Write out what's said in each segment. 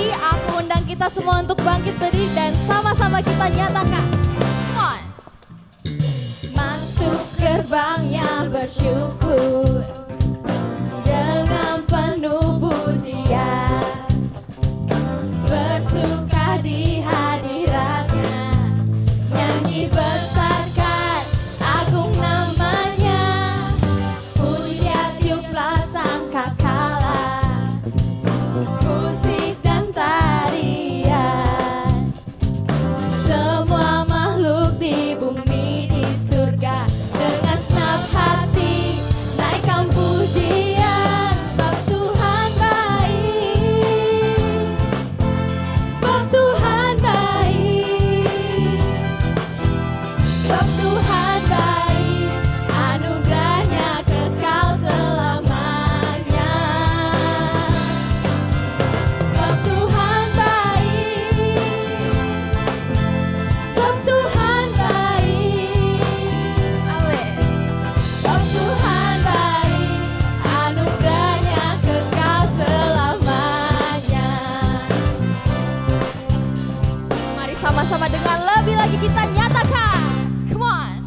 lagi, aku undang kita semua untuk bangkit berdiri dan sama-sama kita nyatakan. Come on. Masuk gerbangnya bersyukur dengan penuh pujian, bersuka di hadiratnya, nyanyi besarkan agung namanya, puja tiuplah sangkakala, musik dan tarian, semua makhluk di bumi di surga dengan senap hati naikkan pujian, sebab Tuhan baik, sebab Tuhan baik, sebab Tuhan baik, anugerahnya kekal selamanya, sebab Tuhan baik, sebab Tuhan baik, amin, sebab Tuhan baik, anugerahnya kekal selamanya. Mari sama-sama dengan lebih lagi kita nyatakan. Come on.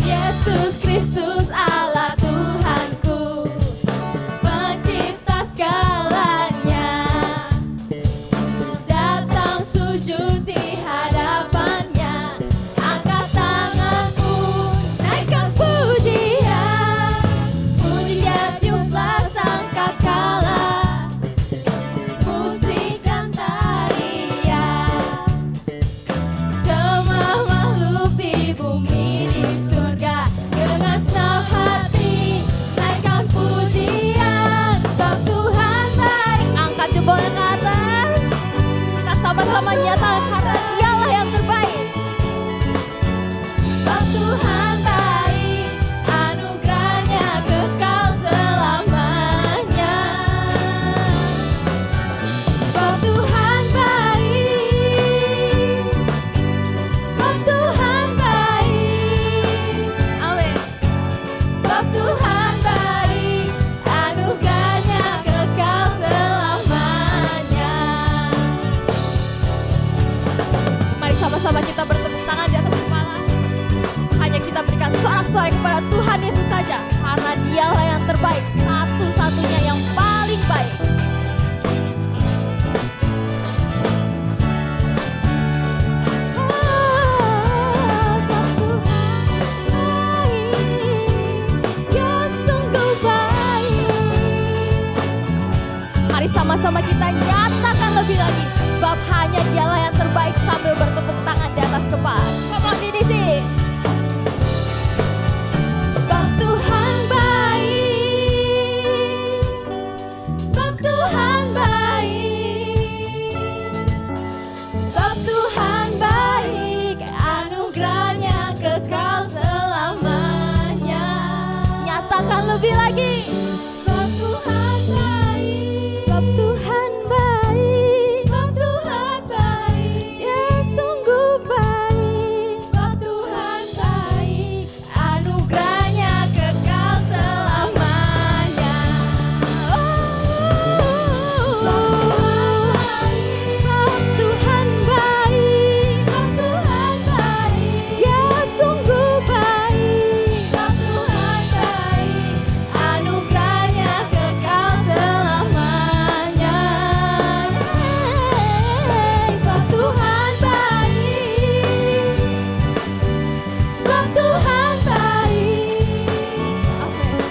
Yesus Kristus Allah Tuhanku, pencipta segalanya, datang sujud di hadapannya, angkat tanganmu, naikkan pujian, pujinya tiuplah sangkakala, musik dan tarian, semua makhluk di bumi di surga dengan senap hati naikkan pujian, sebab Tuhan baik. Angkat jempolnya ke atas, kita sama-sama nyatakan karena Dialah yang terbaik. Sebab Tuhan baik, anugerahnya kekal selamanya. Sebab Tuhan baik, sebab Tuhan baik, amin. Sebab Tuhan baik, anugerahnya kekal selamanya. Mari sama-sama kita bertepuk tangan di atas kepala. Hanya kita berikan sorak-sorai kepada Tuhan Yesus saja, karena Dialah yang terbaik, satu-satunya yang paling baik. Sebab Tuhan baik, ya sungguh baik. Mari sama-sama kita nyatakan lebih lagi, sebab hanya Dialah yang terbaik, sambil bertepuk tangan di atas kepala. Come on, Didi. Sebab Tuhan baik, sebab Tuhan baik, sebab Tuhan baik, anugerahnya kekal selamanya. Nyatakan lebih lagi. Sebab Tuhan baik, sebab Tuhan baik, sebab Tuhan baik, ya sungguh baik, sebab Tuhan baik, anugerahnya kekal selamanya. Sebab Tuhan baik, sebab Tuhan baik, ya sungguh baik, sebab Tuhan baik, anugerahnya kekal selamanya. Sebab Tuhan baik, sebab Tuhan baik, amin.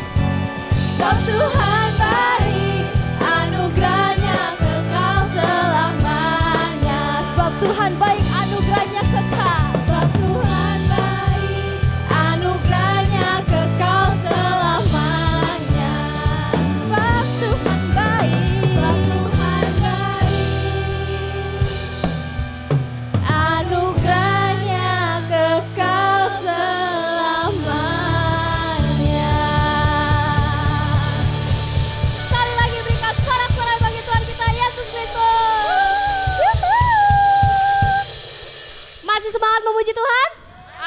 Sebab Tuhan baik, anugerahnya kekal selamanya. Sebab Tuhan baik, anugerahnya kekal. Sebab Tuhan baik, anugerahnya kekal selamanya. Sebab Tuhan baik, sebab Tuhan baik, anugerahnya kekal selamanya. Sekali lagi berikan sorak-sorai bagi Tuhan kita Yesus Kristus. Masih semangat memuji Tuhan?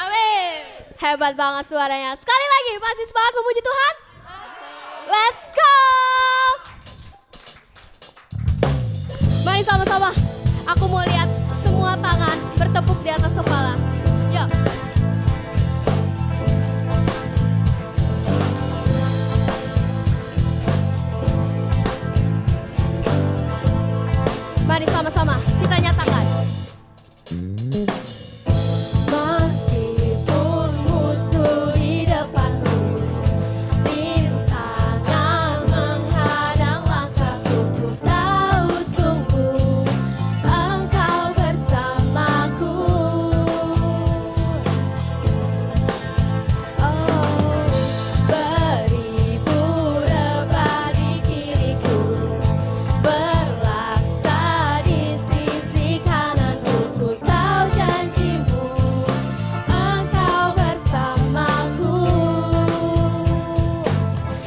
Amin. Hebat banget suaranya. Sekali lagi, masih semangat memuji Tuhan? Let's go. Mari sama-sama. Aku mau lihat semua tangan bertepuk di atas kepala. Yuk. Mari sama-sama kita nyatakan. Meskipun musuh di depanku, rintangan menghadang langkahku, ku tahu sungguh Engkau bersamaku. Oh, beribu rebah di kiriku, berlaksa di sisi kananku, ku tahu janjimu, Engkau bersamaku.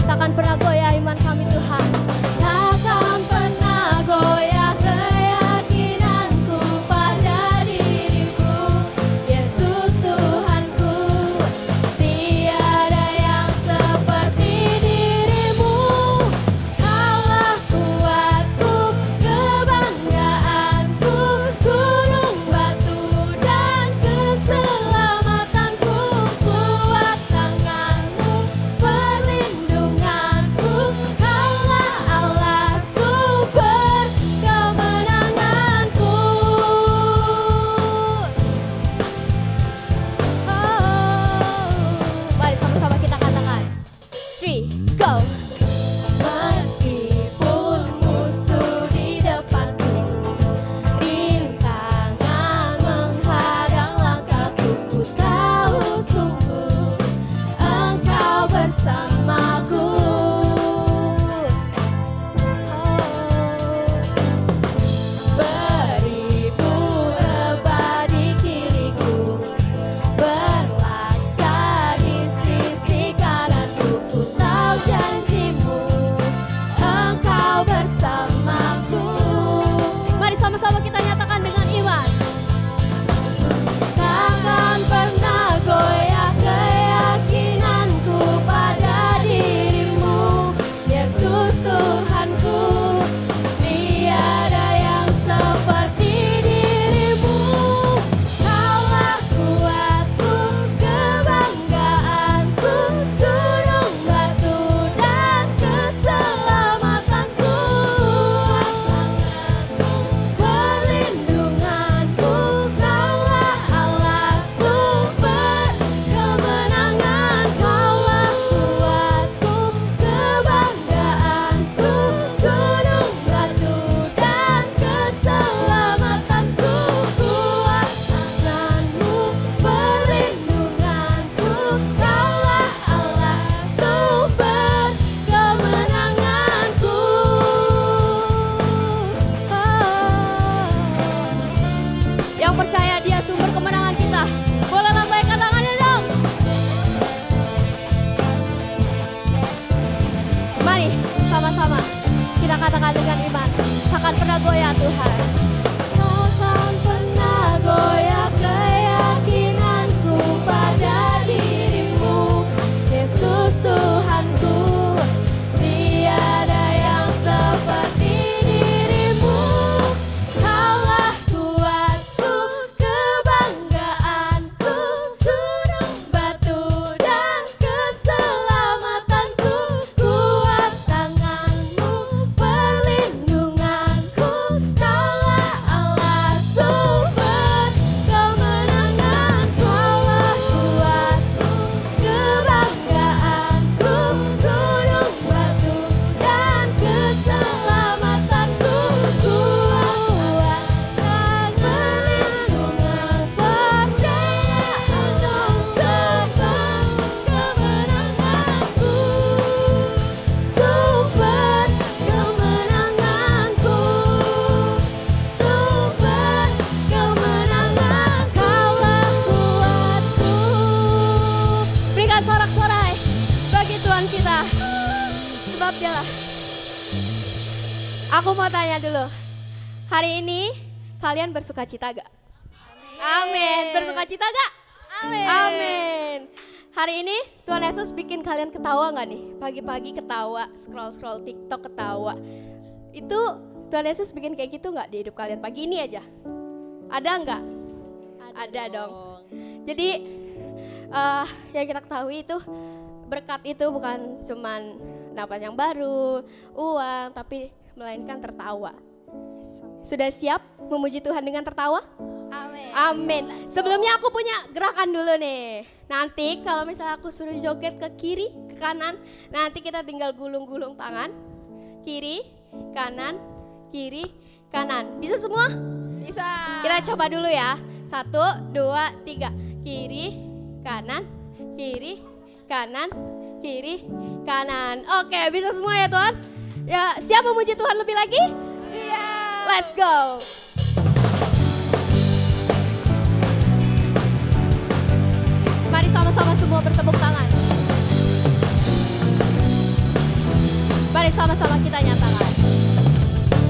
Takkan pernah goyah iman kami Tuhan, takkan pernah goyah keyakinanku pada dirimu, Yesus Tuhanku. Tiada yang seperti dirimu, Kaulah kuatku, kebanggaanku, gunung batu dan keselamatanku, kuat tanganmu, perlindunganku, Kaulah Allah sumber kemenanganku. Mari sama-sama kita katakan. 3, go. Meskipun musuh di depanku, rintangan menghadang langkahku, ku tahu sungguh Engkau bersamaku. Beribu rebah di kiriku, berlaksa di sisi kananku, ku tahu janjimu, Engkau bersamaku. Mari sama-sama kita nyatakan dengan iman. Takkan pernah goyah keyakinanku pada dirimu, Yesus Tuhanku. Tiada yang seperti dirimu, Kaulah kuatku, kebanggaanku, gunung batu dan keselamatanku, tanganmu, perlindunganku, Kaulah Allah sumber kemenangan, Kaulah kuatku, kebanggaanku, gunung batu dan keselamatanku, kuat tanganmu, perlindunganku, Kaulah Allah sumber kemenanganku. Yang percaya Dia sumber kemenangan kita, boleh lambaikan tangannya dong. Mari sama-sama kita katakan dengan iman, takkan pernah goyah Tuhan. Takkan pernah goyah keyakinanku pada dirimu, Yesus Tuhanku. Tiada yang seperti dirimu, Kaulah kuatku, kebanggaanku, gunung batu dan keselamatanku, kuat tanganmu, perlindunganku, Kaulah Allah sumber kemenangan, Kaulah kuatku, kebanggaanku, gunung batu dan keselamatanku, kuat dan perlindungan, percayaanku, sumber kemenanganku, sumber kemenanganku, sumber kemenangan, Kaulah kuatku. Berikan sorak-sorai bagi Tuhan kita, sebab Dialah. Aku mau tanya dulu, hari ini kalian bersuka cita gak? Amin. Bersuka cita gak? Amin. Amin. Hari ini Tuhan Yesus bikin kalian ketawa gak nih? Pagi-pagi ketawa, scroll-scroll TikTok ketawa. Itu Tuhan Yesus bikin kayak gitu nggak di hidup kalian pagi ini aja? Ada nggak? Ada dong. Jadi yang kita ketahui itu berkat itu bukan cuman dapat yang baru, uang, tapi melainkan tertawa. Sudah siap memuji Tuhan dengan tertawa? Amin. Amin. Sebelumnya aku punya gerakan dulu nih. Nanti kalau misalnya aku suruh joget ke kiri, ke kanan, nanti kita tinggal gulung-gulung tangan. Kiri, kanan, kiri, kanan. Bisa semua? Bisa. Kita coba dulu ya. 1, 2, 3. Kiri, kanan, kiri, kanan, kiri, kanan. Oke, bisa semua ya Tuhan? Ya, siap memuji Tuhan lebih lagi? Siap. Let's go. Mari sama-sama semua bertepuk tangan. Mari sama-sama kita nyatakan.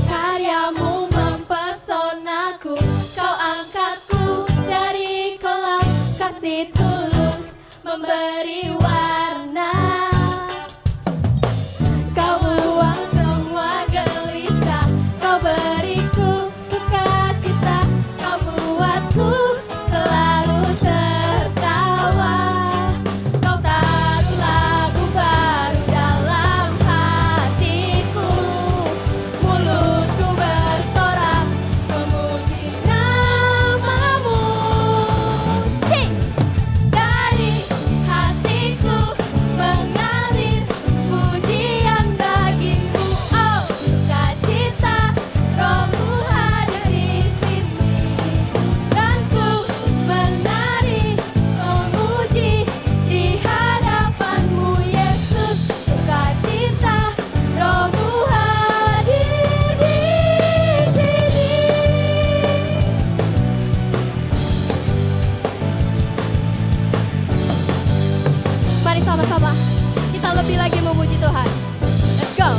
Karyamu mempesonaku, kau angkatku dari kolam, kasih tulus memberi warna. Kau buang semua gelisah, kau beriku sukacita, kau buatku selalu tertawa. Kau taruh lagu baru dalam hatiku, mulutku bersorak memuji namamu. Sing! Dari hatiku mengalir pujian bagimu, oh sukacita Rohmu hadir di sini, dan ku menari memuji di hadapanmu Yesus. Sukacita Rohmu hadir di sini. Mari sama-sama kita lebih lagi memuji Tuhan. Let's go.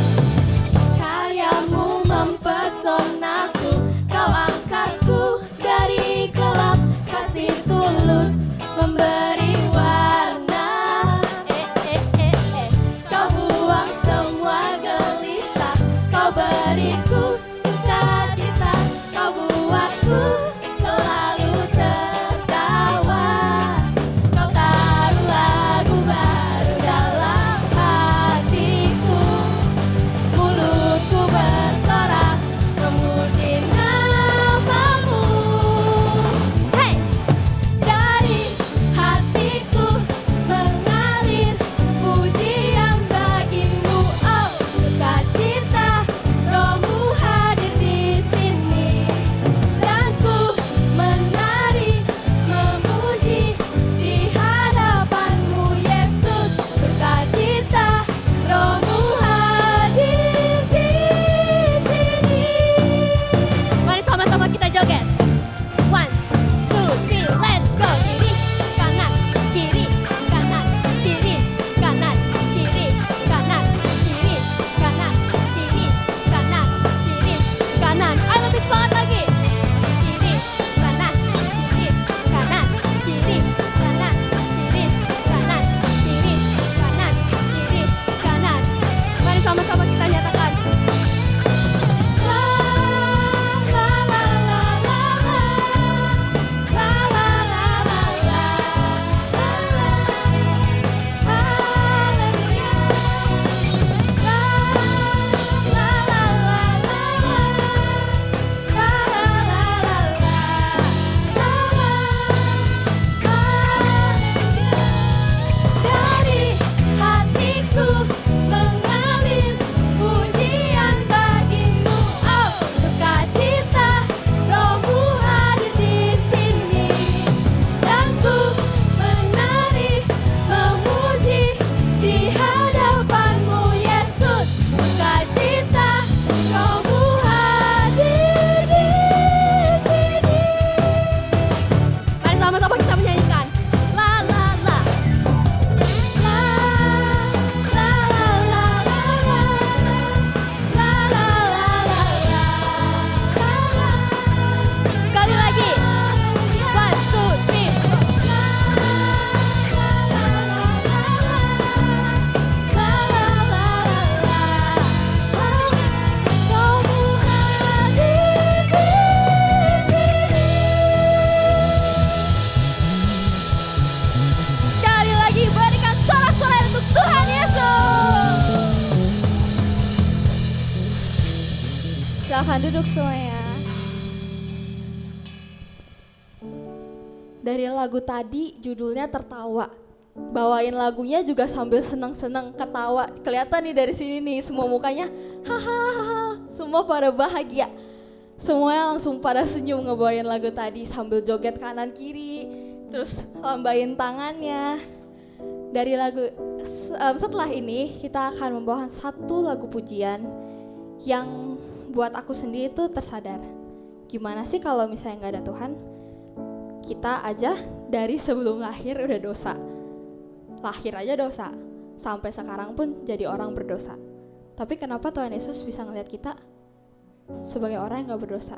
Karyamu mempesonaku, kau angkatku dari gelap, kasih tulus memberi warna. Kau buang semua gelisah, kau beriku sukacita, kau buatku selalu tertawa. Kau taruh lagu baru dalam hatiku, Tuhan Yesus. Silahkan duduk semuanya. Dari lagu tadi judulnya Tertawa. Bawain lagunya juga sambil senang-senang ketawa. Kelihatan nih dari sini nih semua mukanya hahaha, semua pada bahagia. Semuanya langsung pada senyum ngebawain lagu tadi sambil joget kanan kiri, terus lambain tangannya. Dari lagu setelah ini kita akan membawakan satu lagu pujian yang buat aku sendiri tuh tersadar. Gimana sih kalau misalnya nggak ada Tuhan? Kita aja dari sebelum lahir udah dosa. Lahir aja dosa, sampai sekarang pun jadi orang berdosa. Tapi kenapa Tuhan Yesus bisa ngelihat kita sebagai orang yang gak berdosa?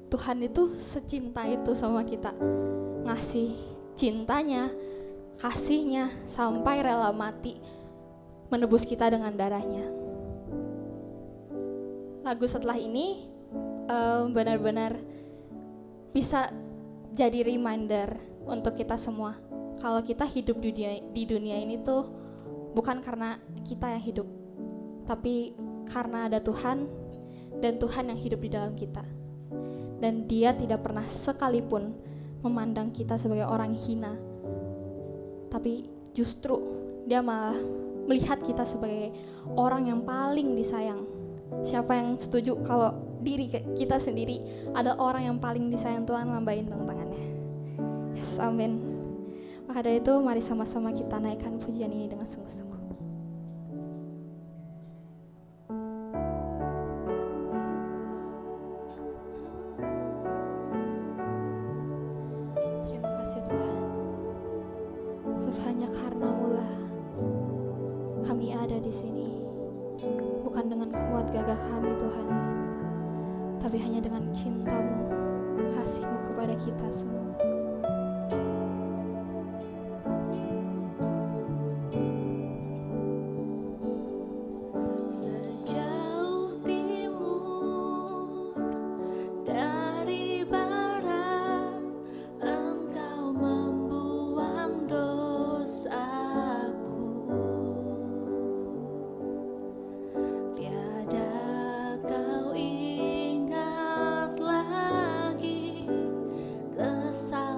Tuhan itu secinta itu sama kita, ngasih cintanya, kasihnya, sampai rela mati menebus kita dengan darahnya. Lagu setelah ini benar-benar bisa jadi reminder untuk kita semua. Kalau kita hidup di dunia ini tuh bukan karena kita yang hidup, tapi karena ada Tuhan dan Tuhan yang hidup di dalam kita. Dan Dia tidak pernah sekalipun memandang kita sebagai orang hina, tapi justru Dia malah melihat kita sebagai orang yang paling disayang. Siapa yang setuju kalau diri kita sendiri ada orang yang paling disayang Tuhan? Lambain dong tangannya. Yes, amin. Maka dari itu mari sama-sama kita naikkan pujian ini dengan sungguh-sungguh. Terima kasih Tuhan. Sebab hanya karena-Mu lah kami ada di sini. Bukan dengan kuat gagah kami Tuhan, tapi hanya dengan cinta-Mu, kasih-Mu kepada kita semua. Kau ingat lagi kesal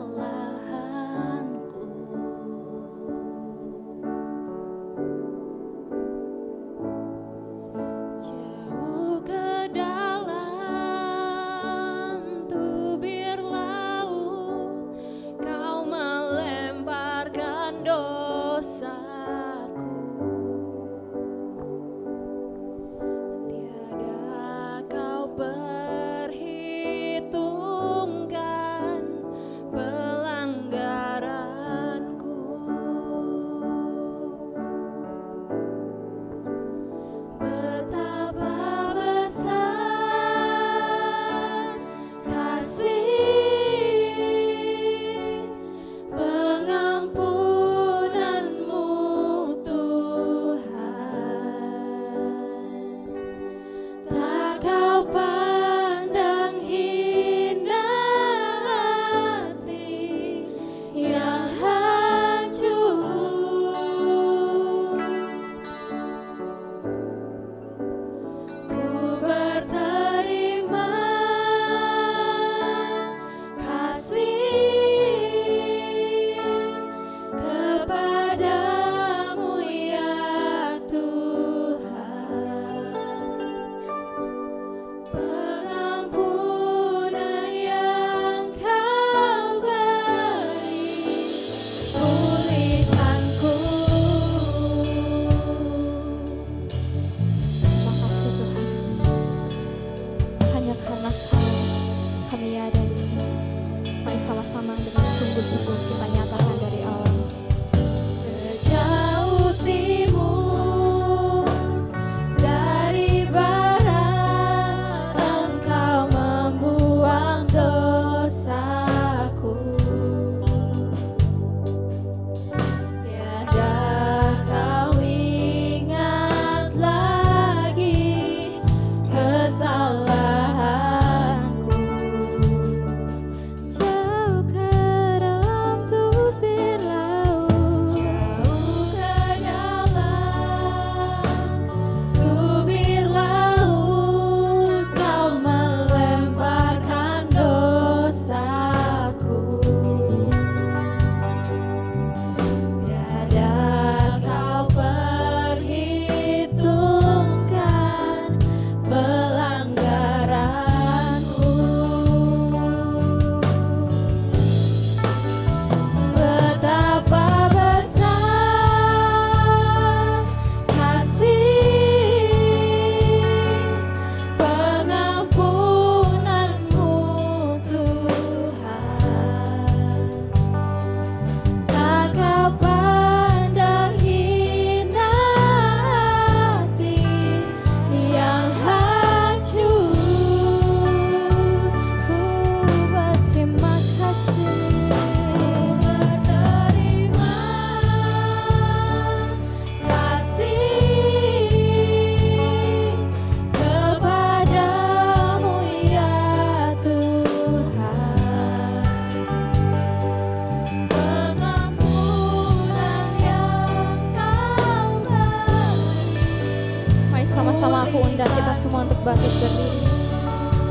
aku undang kita semua untuk bangkit berdiri.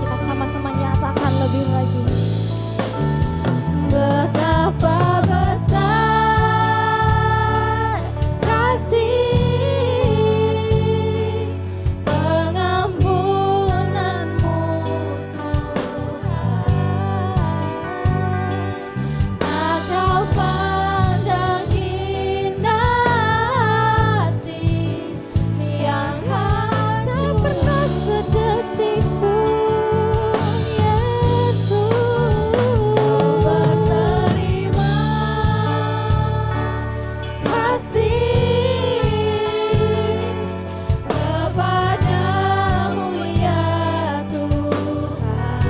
Kita sama-sama nyatakan lebih lagi. Betapa besar kasih pengampunanmu Tuhan. Tak kau pandang indah hati yang tak pernah sedetik pun Yesus berterima kasih kepadamu ya Tuhan.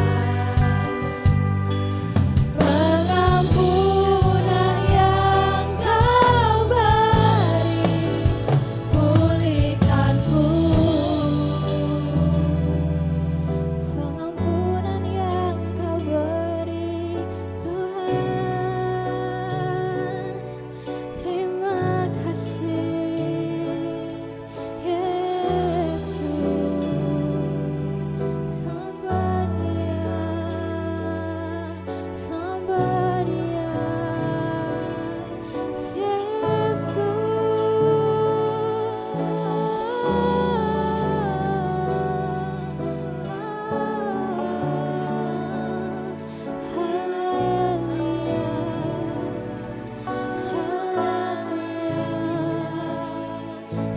Pengampunan yang kau beri pulihkanku. Pengampunan yang kau beri Tuhan. Terima kasih Yesus.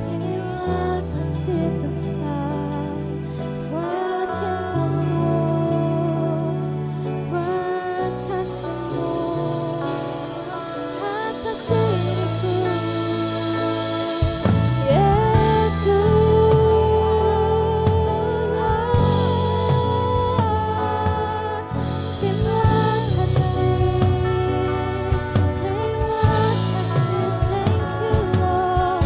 Terima kasih Tuhan buat cintamu, buat kasihmu atas diriku Yesus. Terima kasih, thank you Lord.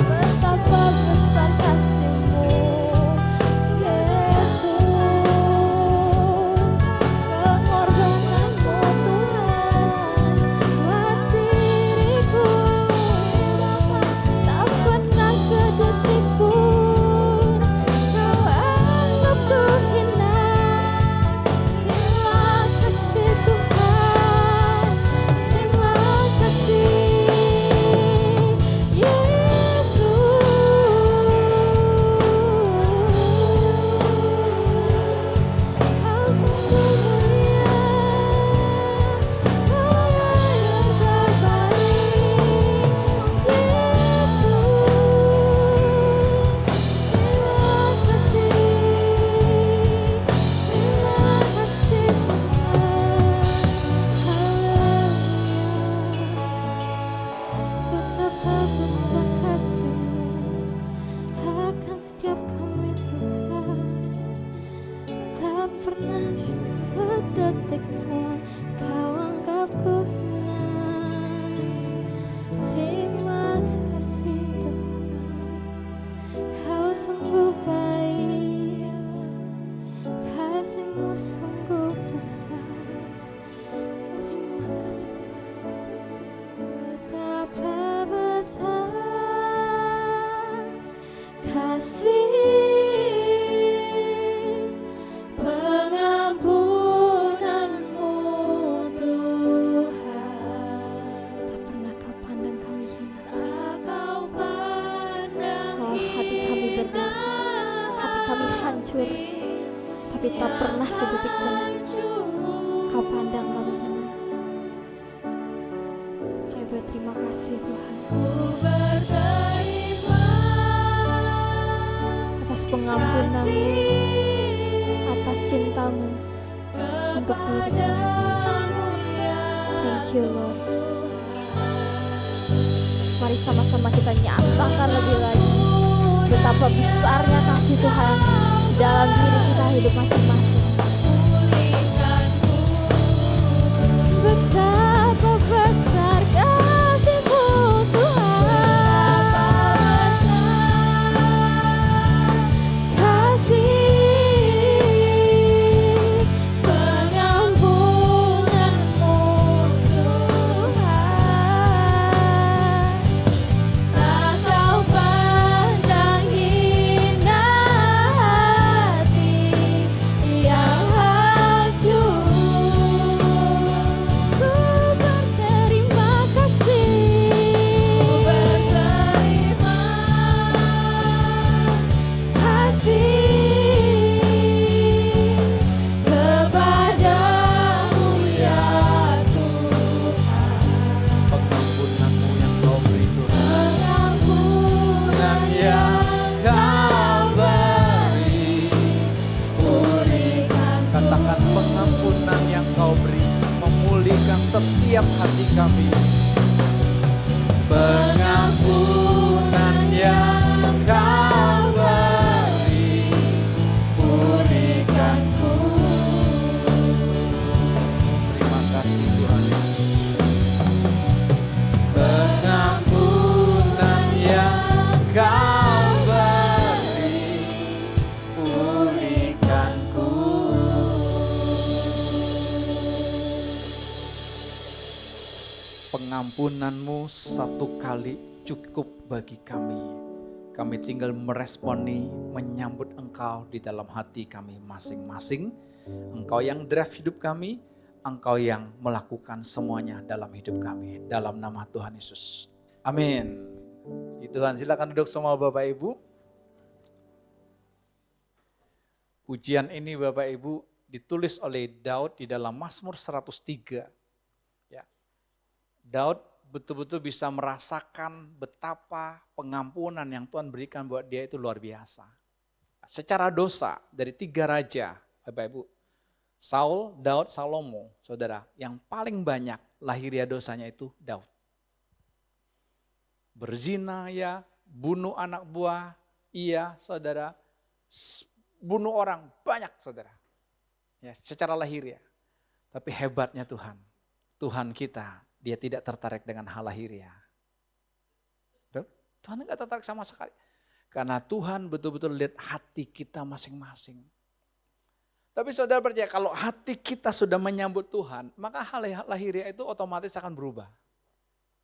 Betapa besar kasih-Mu Yesus, pengorbananmu Tuhan buat diriku tak pernah sedetik pun kau anggapku hina. Terima kasih Tuhan, terima kasih Yesus. Kau sungguh mulia, Kau yang terbaik Betapa besar kasih-Mu akan setiap kami Tuhan. Tak pernah sedetik pun Kau anggapku hina. Terima kasih Tuhan, Kau sungguh baik, kasih-Mu sungguh besar. Terima kasih Tuhan. Betapa besar kasih pengampunanmu Tuhan. Tak pernah Kau pandang kami hina. Hati kami berdosa, hati kami hancur, tapi tak pernah sedetik pun Kau pandang kami hina. Kami berterima kasih Tuhan atas pengampunan-Mu, atas cinta-Mu untuk diri kami. Thank you Lord. Mari sama-sama kita nyatakan lebih lagi betapa besarnya kasih Tuhan dalam diri kita hidup masing-masing. Betapa besar kasih-Mu Tuhan, kasih setiap hati kami. Pengampunan yang Kau beri, pulihkanku. Terima kasih Tuhan. Pengampunan yang Kau beri, pulihkanku. Pengampunanmu satu kali cukup bagi kami. Kami tinggal meresponi, menyambut Engkau di dalam hati kami masing-masing. Engkau yang drive hidup kami, Engkau yang melakukan semuanya dalam hidup kami. Dalam nama Tuhan Yesus. Amin. Tuhan, silakan duduk semua Bapak Ibu. Pujian ini Bapak Ibu ditulis oleh Daud di dalam Mazmur 103. Ya. Daud betul-betul bisa merasakan betapa pengampunan yang Tuhan berikan buat dia itu luar biasa. Secara dosa dari 3 raja, Bapak Ibu, Saul, Daud, Salomo, saudara, yang paling banyak lahiriah dosanya itu Daud. Berzina ya, bunuh anak buah, iya saudara, bunuh orang banyak saudara. Ya, secara lahiriah. Tapi hebatnya Tuhan, Tuhan kita, dia tidak tertarik dengan hal lahiriah. Tuhan enggak tertarik sama sekali. Karena Tuhan betul-betul lihat hati kita masing-masing. Tapi saudara percaya kalau hati kita sudah menyambut Tuhan, maka hal lahiriah itu otomatis akan berubah.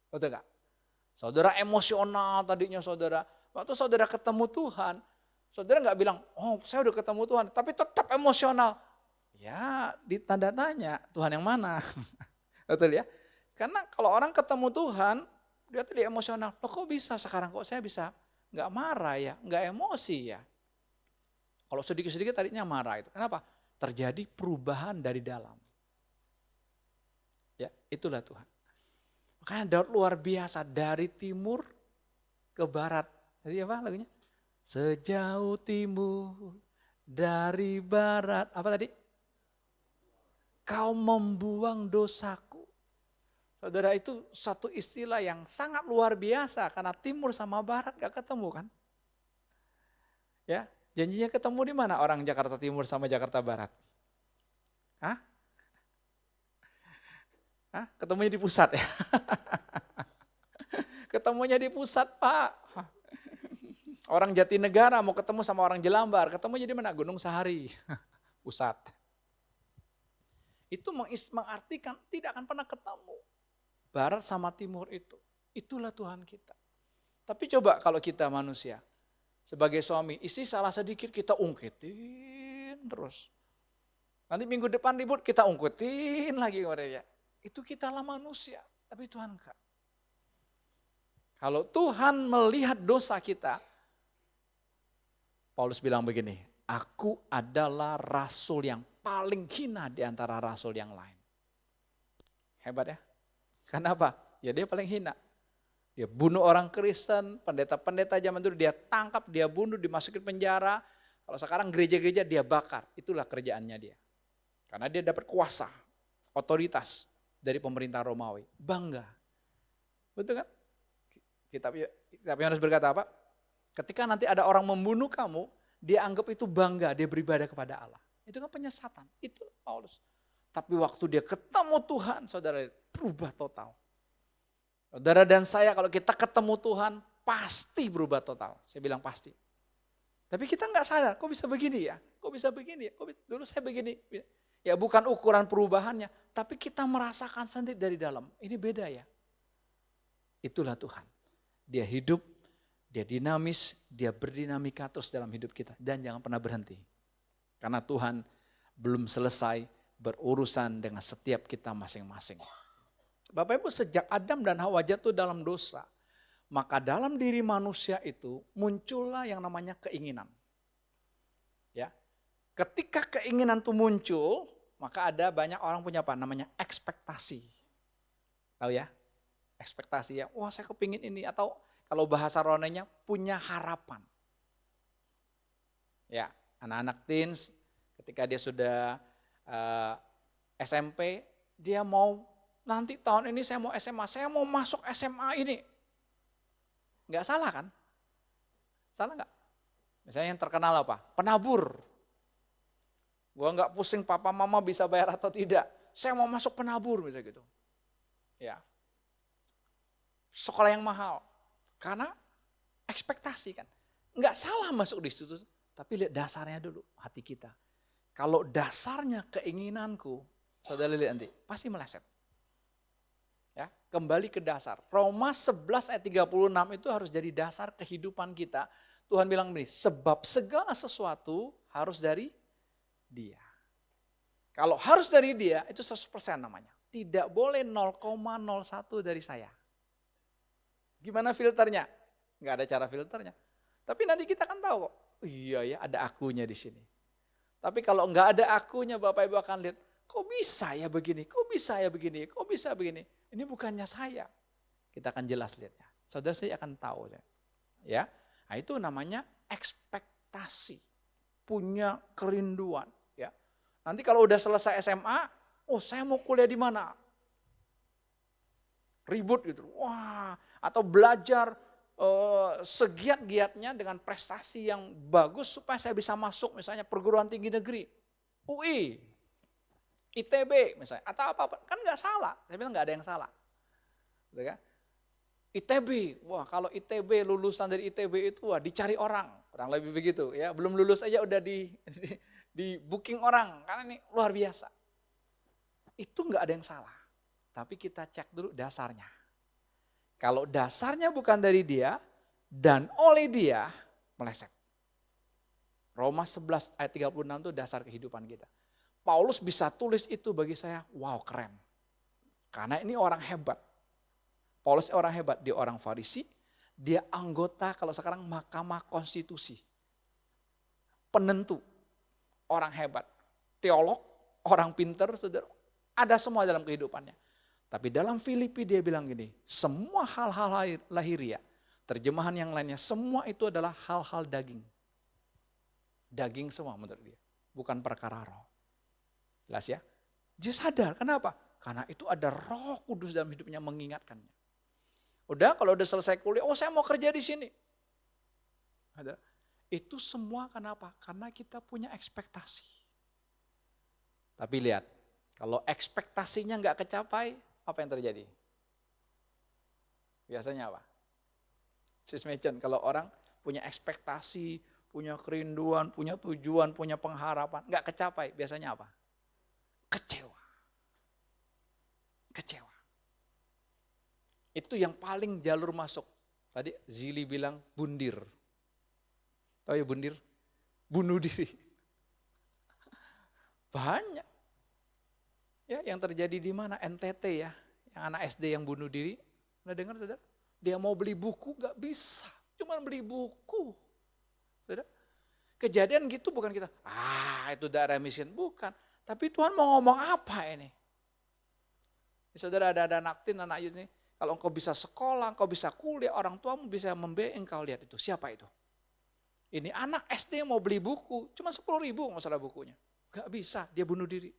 Betul enggak? Saudara emosional tadinya saudara, waktu saudara ketemu Tuhan, saudara enggak bilang, oh saya udah ketemu Tuhan, tapi tetap emosional. Ya ditanda tanya, Tuhan yang mana? Betul ya? Karena kalau orang ketemu Tuhan, dia tadi emosional. Loh kok bisa sekarang, kok saya bisa nggak marah ya, nggak emosi ya. Kalau sedikit-sedikit tadinya marah itu. Kenapa? Terjadi perubahan dari dalam. Ya, itulah Tuhan. Makanya Daud luar biasa dari timur ke barat. Tadi apa lagunya? Sejauh timur dari barat. Apa tadi? Kau membuang dosaku. Saudara, itu satu istilah yang sangat luar biasa karena timur sama barat gak ketemu kan? Ya, janjinya ketemu di mana orang Jakarta Timur sama Jakarta Barat? Hah? Ketemunya di pusat ya? Ketemunya di pusat Pak. Orang Jatinegara mau ketemu sama orang Jelambar, ketemunya di mana? Gunung Sahari, pusat. Itu mengartikan tidak akan pernah ketemu. Barat sama timur itu. Itulah Tuhan kita. Tapi coba kalau kita manusia. Sebagai suami, istri salah sedikit kita ungkitin terus. Nanti minggu depan ribut kita ungkitin lagi. Itu kita lah manusia. Tapi Tuhan enggak. Kalau Tuhan melihat dosa kita. Paulus bilang begini. Aku adalah rasul yang paling hina di antara rasul yang lain. Hebat ya. Kenapa? Ya dia paling hina. Dia bunuh orang Kristen, pendeta-pendeta zaman dulu dia tangkap, dia bunuh, dimasukin penjara. Kalau sekarang gereja-gereja dia bakar. Itulah kerjaannya dia. Karena dia dapat kuasa, otoritas dari pemerintah Romawi. Bangga. Betul kan? Kitab Yohanes berkata apa? Ketika nanti ada orang membunuh kamu, dia anggap itu bangga, dia beribadah kepada Allah. Itu kan penyesatan. Itu Paulus. Tapi waktu dia ketemu Tuhan, saudara, berubah total. Saudara dan saya kalau kita ketemu Tuhan, pasti berubah total. Saya bilang pasti. Tapi kita nggak sadar, kok bisa begini ya? Kok bisa begini ya? Dulu saya begini. Ya bukan ukuran perubahannya, tapi kita merasakan sendiri dari dalam. Ini beda ya. Itulah Tuhan. Dia hidup, dia dinamis, dia berdinamika terus dalam hidup kita. Dan jangan pernah berhenti. Karena Tuhan belum selesai berurusan dengan setiap kita masing-masing. Bapak Ibu, sejak Adam dan Hawa jatuh dalam dosa, maka dalam diri manusia itu muncullah yang namanya keinginan. Ya. Ketika keinginan itu muncul, maka ada banyak orang punya apa namanya ekspektasi. Tahu ya? Ekspektasi ya. Wah, saya kepingin ini, atau kalau bahasa rohaninya punya harapan. Ya, anak-anak teens ketika dia sudah SMP, dia mau nanti tahun ini saya mau SMA, saya mau masuk SMA ini. Nggak salah kan? Salah nggak? Misalnya yang terkenal apa? Penabur. Gua nggak pusing papa mama bisa bayar atau tidak. Saya mau masuk penabur misalnya gitu. Ya. Sekolah yang mahal. Karena ekspektasi kan. Nggak salah masuk di situ. Tapi lihat dasarnya dulu, hati kita. Kalau dasarnya keinginanku, saudara lihat nanti, pasti meleset. Ya, kembali ke dasar. Roma 11 ayat 36 itu harus jadi dasar kehidupan kita. Tuhan bilang begini, sebab segala sesuatu harus dari Dia. Kalau harus dari Dia, itu 100% namanya. Tidak boleh 0,01 dari saya. Gimana filternya? Nggak ada cara filternya. Tapi nanti kita kan tahu kok, iya ya ada akunya di sini. Tapi kalau nggak ada akunya, Bapak Ibu akan lihat, kok bisa ya begini, kok bisa ya begini, kok bisa begini. Ini bukannya saya. Kita akan jelas lihatnya. Saudara saya akan tahu. Ya, nah, itu namanya ekspektasi. Punya kerinduan. Ya. Nanti kalau udah selesai SMA, oh saya mau kuliah di mana? Ribut gitu. Wah, atau belajar segiat-giatnya dengan prestasi yang bagus supaya saya bisa masuk misalnya perguruan tinggi negeri, UI, ITB misalnya, atau apa-apa. Kan nggak salah, saya bilang nggak ada yang salah. Gitu kan? ITB, wah kalau ITB lulusan dari ITB itu wah dicari orang, kurang lebih begitu ya. Belum lulus aja udah di booking orang, karena ini luar biasa. Itu nggak ada yang salah, tapi kita cek dulu dasarnya. Kalau dasarnya bukan dari Dia dan oleh Dia, meleset. Roma 11 ayat 36 itu dasar kehidupan kita. Paulus bisa tulis itu bagi saya, wow keren. Karena ini orang hebat. Paulus orang hebat, dia orang Farisi, dia anggota kalau sekarang Mahkamah Konstitusi. Penentu, orang hebat. Teolog, orang pinter, saudara, ada semua dalam kehidupannya. Tapi dalam Filipi dia bilang gini, semua hal-hal lahiriah, terjemahan yang lainnya, semua itu adalah hal-hal daging. Daging semua menurut dia, bukan perkara roh. Jelas ya? Dia sadar, kenapa? Karena itu ada Roh Kudus dalam hidupnya mengingatkannya. Udah, kalau udah selesai kuliah, oh saya mau kerja di sini. Ada. Itu semua kenapa? Karena kita punya ekspektasi. Tapi lihat, kalau ekspektasinya nggak kecapai, apa yang terjadi? Biasanya apa? Sis Mechen, kalau orang punya ekspektasi, punya kerinduan, punya tujuan, punya pengharapan, nggak kecapai, biasanya apa? Kecewa. Kecewa. Itu yang paling jalur masuk. Tadi Zili bilang bundir. Tahu ya bundir? Bunuh diri. Banyak. Ya, yang terjadi di mana? NTT ya, yang anak SD yang bunuh diri. Udah dengar saudara? Dia mau beli buku gak bisa, cuma beli buku. Saudara? Kejadian gitu bukan kita, itu daerah miskin, bukan. Tapi Tuhan mau ngomong apa ini? Saudara ada anak teen, anak youth nih, kalau engkau bisa sekolah, engkau bisa kuliah, orang tuamu bisa membiayai engkau, lihat itu, siapa itu? Ini anak SD mau beli buku, cuma 10.000 nggak salah bukunya. Gak bisa, dia bunuh diri.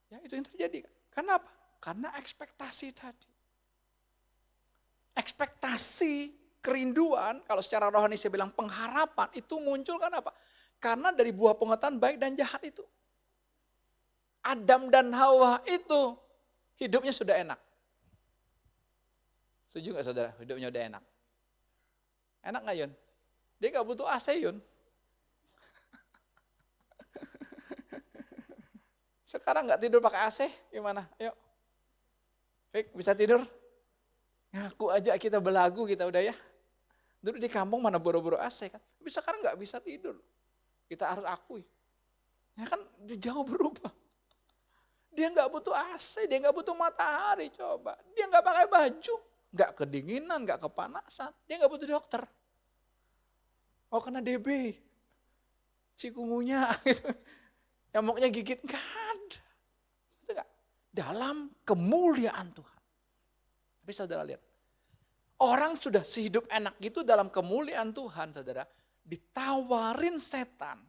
Ya, itu yang terjadi. Kenapa? Karena ekspektasi tadi. Ekspektasi, kerinduan, kalau secara rohani saya bilang pengharapan, itu muncul kenapa? Karena dari buah pengetahuan baik dan jahat itu. Adam dan Hawa itu hidupnya sudah enak. Setuju gak saudara? Hidupnya udah enak. Enak gak Yun? Dia gak butuh AC Yun. Sekarang nggak tidur pakai AC, gimana? Yuk, Fik, bisa tidur? Ngaku aja kita belagu kita udah ya. Dulu di kampung mana boro-boro AC kan? Tapi sekarang nggak bisa tidur. Kita harus akui. Ya kan jauh berubah. Dia nggak butuh AC, dia nggak butuh matahari coba. Dia nggak pakai baju, nggak kedinginan, nggak kepanasan. Dia nggak butuh dokter. Oh kena DB, cikungunya gitu. Nyamuknya gigit, enggak ada. Enggak. Dalam kemuliaan Tuhan. Tapi saudara lihat, orang sudah sehidup enak gitu dalam kemuliaan Tuhan, saudara. Ditawarin setan,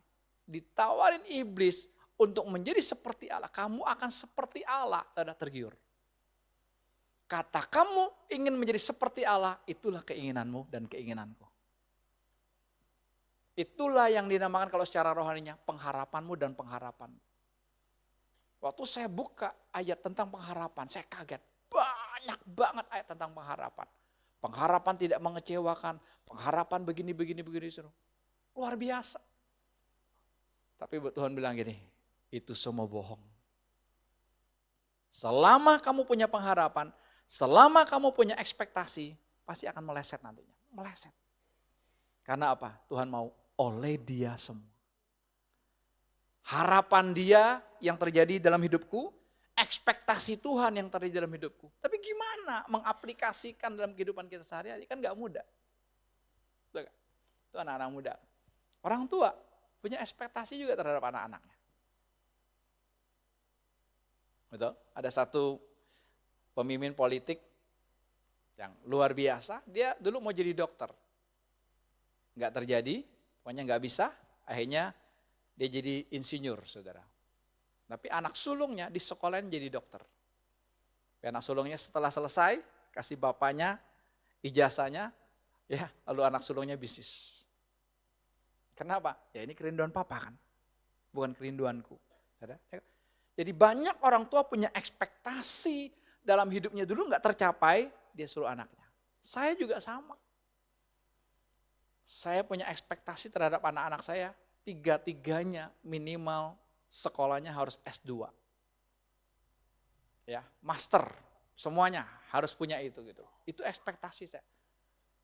ditawarin iblis, untuk menjadi seperti Allah, kamu akan seperti Allah, saudara, tergiur. Kata kamu ingin menjadi seperti Allah, itulah keinginanmu dan keinginanku. Itulah yang dinamakan kalau secara rohaninya pengharapanmu dan pengharapanmu. Waktu saya buka ayat tentang pengharapan, saya kaget. Banyak banget ayat tentang pengharapan. Pengharapan tidak mengecewakan, pengharapan begini. Luar biasa. Tapi Tuhan bilang gini, itu semua bohong. Selama kamu punya pengharapan, selama kamu punya ekspektasi, pasti akan meleset nantinya. Meleset. Karena apa? Tuhan mau oleh dia semua. Harapan dia yang terjadi dalam hidupku, ekspektasi Tuhan yang terjadi dalam hidupku. Tapi gimana mengaplikasikan dalam kehidupan kita sehari-hari? Kan gak mudah. Itu anak-anak muda. Orang tua punya ekspektasi juga terhadap anak-anaknya. Betul? Ada satu pemimpin politik yang luar biasa, dia dulu mau jadi dokter. Nggak terjadi, pokoknya nggak bisa, akhirnya dia jadi insinyur, saudara. Tapi anak sulungnya di sekolahin jadi dokter. Anak sulungnya setelah selesai, kasih bapaknya ijazahnya, ya lalu anak sulungnya bisnis. Kenapa? Ya ini kerinduan papa kan, bukan kerinduanku. Jadi banyak orang tua punya ekspektasi dalam hidupnya dulu nggak tercapai, dia suruh anaknya. Saya juga sama. Saya punya ekspektasi terhadap anak-anak saya, tiga-tiganya minimal sekolahnya harus S2. Ya, master, semuanya harus punya itu gitu. Itu ekspektasi saya.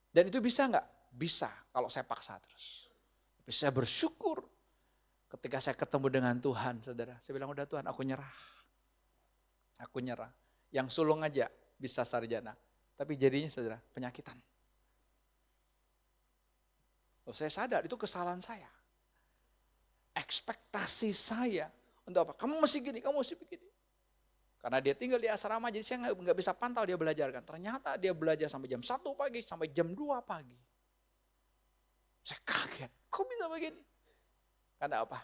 Dan itu bisa nggak? Bisa kalau saya paksa terus. Tapi saya bersyukur ketika saya ketemu dengan Tuhan, saudara. Saya bilang, udah Tuhan, aku nyerah. Aku nyerah. Yang sulung aja bisa sarjana. Tapi jadinya, saudara, penyakitan. Loh, saya sadar itu kesalahan saya. Ekspektasi saya untuk apa? Kamu mesti gini, kamu mesti begini. Karena dia tinggal di asrama, jadi saya nggak bisa pantau dia belajar kan. Ternyata dia belajar sampai jam 1 pagi, sampai jam 2 pagi. Saya kaget, kok bisa begini? Karena apa?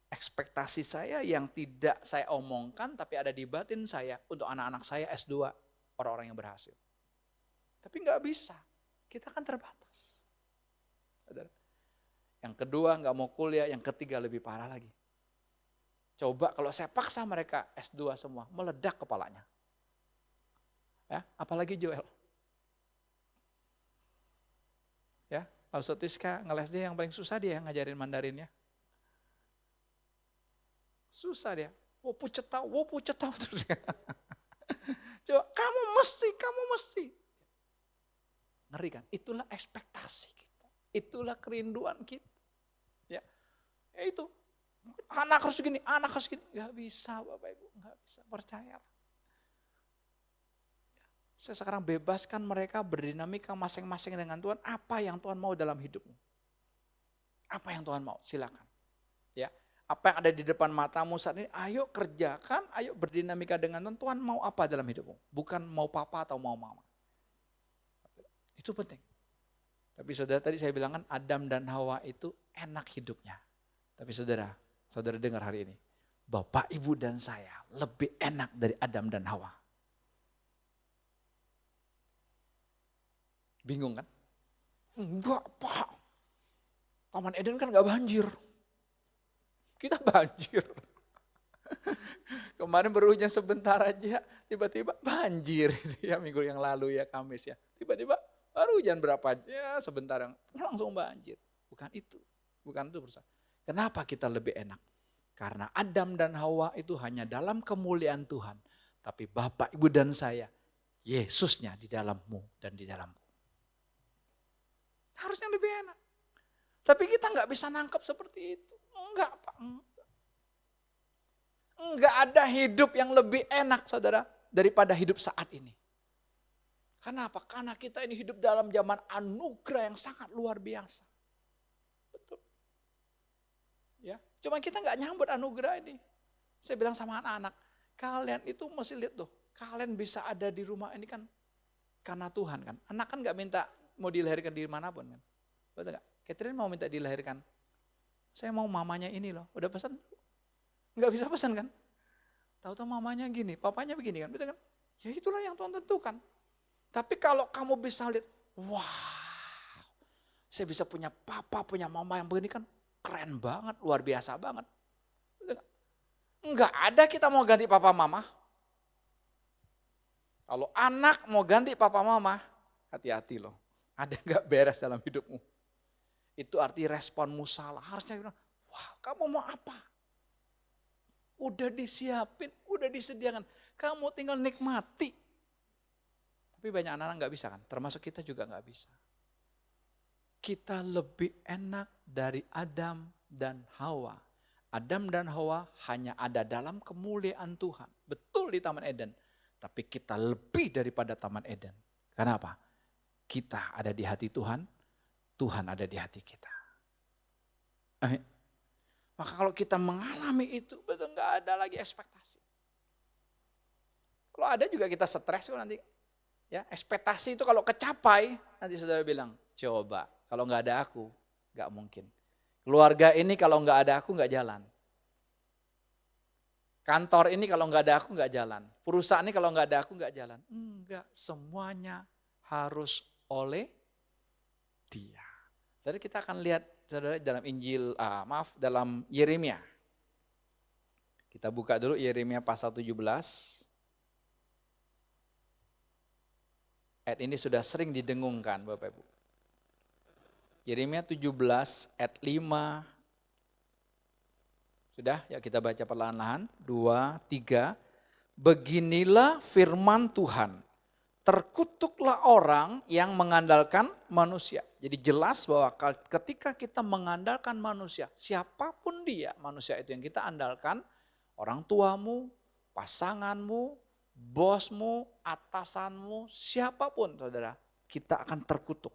Ekspektasi saya yang tidak saya omongkan, tapi ada di batin saya untuk anak-anak saya S2, orang-orang yang berhasil. Tapi nggak bisa, kita kan terbatas. Yang kedua nggak mau kuliah, yang ketiga lebih parah lagi. Coba kalau saya paksa mereka S2 semua, meledak kepalanya. Ya, apalagi Joel. Ya, Pak Tiska ngeles dia yang paling susah dia yang ngajarin Mandarinnya. Susah dia. Wopu cetau terus. Coba kamu mesti. Ngeri kan? Itulah ekspektasi kita. Itulah kerinduan kita. Ya itu. Anak harus gini. Gak bisa Bapak Ibu, gak bisa, percayalah. Saya sekarang bebaskan mereka berdinamika masing-masing dengan Tuhan. Apa yang Tuhan mau dalam hidupmu? Apa yang Tuhan mau? Silakan. Ya, apa yang ada di depan matamu saat ini, ayo kerjakan, ayo berdinamika dengan Tuhan. Tuhan mau apa dalam hidupmu? Bukan mau papa atau mau mama. Itu penting. Tapi saudara tadi saya bilang kan Adam dan Hawa itu enak hidupnya. Tapi saudara dengar hari ini. Bapak, Ibu dan saya lebih enak dari Adam dan Hawa. Bingung kan? Enggak Pak. Taman Eden kan gak banjir. Kita banjir. Kemarin baru hujan sebentar aja, tiba-tiba banjir. Ya minggu yang lalu ya, Kamis ya. Tiba-tiba baru hujan berapa aja, sebentar yang langsung banjir. Bukan itu persoalan. Kenapa kita lebih enak? Karena Adam dan Hawa itu hanya dalam kemuliaan Tuhan. Tapi Bapak, Ibu dan saya, Yesusnya di dalammu dan di dalamku. Harusnya lebih enak. Tapi kita nggak bisa nangkep seperti itu. Enggak Pak. Enggak ada hidup yang lebih enak saudara daripada hidup saat ini. Kenapa? Karena kita ini hidup dalam zaman anugerah yang sangat luar biasa. Betul. Ya, cuma kita nggak nyambut anugerah ini. Saya bilang sama anak-anak, kalian itu mesti lihat tuh, kalian bisa ada di rumah ini kan karena Tuhan kan. Anak kan nggak minta mau dilahirkan di manapun kan. Betul nggak? Catherine mau minta dilahirkan. Saya mau mamanya ini loh, udah pesan. Nggak bisa pesan kan? Tahu-tahu mamanya gini, papanya begini kan, betul kan? Ya itulah yang Tuhan tentukan. Tapi kalau kamu bisa lihat, wah, saya bisa punya papa, punya mama yang begini kan keren banget, luar biasa banget. Enggak ada kita mau ganti papa mama. Kalau anak mau ganti papa mama, hati-hati loh. Ada nggak beres dalam hidupmu. Itu arti responmu salah. Harusnya bilang, wah kamu mau apa? Udah disiapin, udah disediakan. Kamu tinggal nikmati. Tapi banyak anak-anak nggak bisa kan, termasuk kita juga nggak bisa. Kita lebih enak dari Adam dan Hawa. Adam dan Hawa hanya ada dalam kemuliaan Tuhan. Betul di Taman Eden. Tapi kita lebih daripada Taman Eden. Karena apa? Kita ada di hati Tuhan, Tuhan ada di hati kita. Maka kalau kita mengalami itu, betul nggak ada lagi ekspektasi. Kalau ada juga kita stres kok nanti. Ya, ekspektasi itu kalau kecapai, nanti saudara bilang, coba kalau nggak ada aku, nggak mungkin. Keluarga ini kalau nggak ada aku nggak jalan. Kantor ini kalau nggak ada aku nggak jalan. Perusahaan ini kalau nggak ada aku nggak jalan. Enggak, semuanya harus oleh Dia. Jadi kita akan lihat saudara dalam Injil, dalam Yeremia. Kita buka dulu Yeremia pasal 17. Ayat ini sudah sering didengungkan Bapak Ibu. Yeremia 17 ayat 5. Sudah, ya kita baca perlahan-lahan. 2, 3. Beginilah firman Tuhan. Terkutuklah orang yang mengandalkan manusia. Jadi jelas bahwa ketika kita mengandalkan manusia, siapapun dia, manusia itu yang kita andalkan, orang tuamu, pasanganmu, bosmu, atasanmu, siapapun saudara, kita akan terkutuk.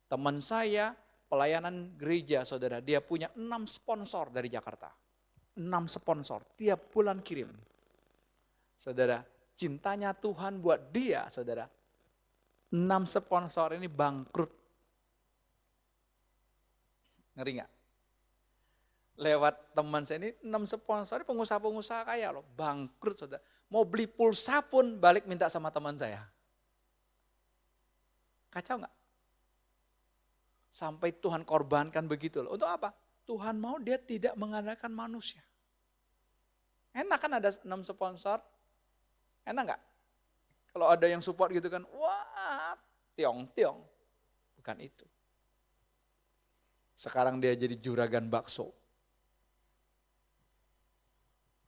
Teman saya, pelayanan gereja saudara, dia punya 6 sponsor dari Jakarta. 6 sponsor, tiap bulan kirim. Saudara, cintanya Tuhan buat dia, saudara. 6 sponsor ini bangkrut. Ngeri gak? Lewat teman saya ini 6 sponsor, ini pengusaha-pengusaha kaya loh, bangkrut saudara. Mau beli pulsa pun balik minta sama teman saya. Kacau gak? Sampai Tuhan korbankan begitu loh. Untuk apa? Tuhan mau dia tidak mengandalkan manusia. Enak kan ada 6 sponsor? Enak gak? Kalau ada yang support gitu kan, wah tiong-tiong. Bukan itu. Sekarang dia jadi juragan bakso.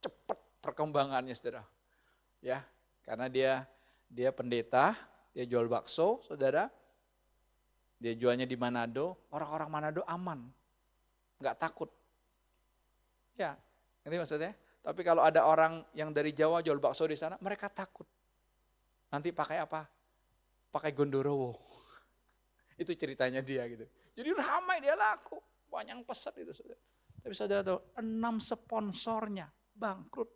Cepat perkembangannya saudara. Ya, karena dia pendeta, dia jual bakso saudara. Dia jualnya di Manado, orang-orang Manado aman. Gak takut. Ya, ini maksudnya. Tapi kalau ada orang yang dari Jawa jual bakso di sana, mereka takut. Nanti pakai apa? Pakai gondorowo. Itu ceritanya dia gitu. Jadi ramai dia laku. Banyak yang pesan itu. Saudara. Tapi saudara tahu, 6 sponsornya bangkrut.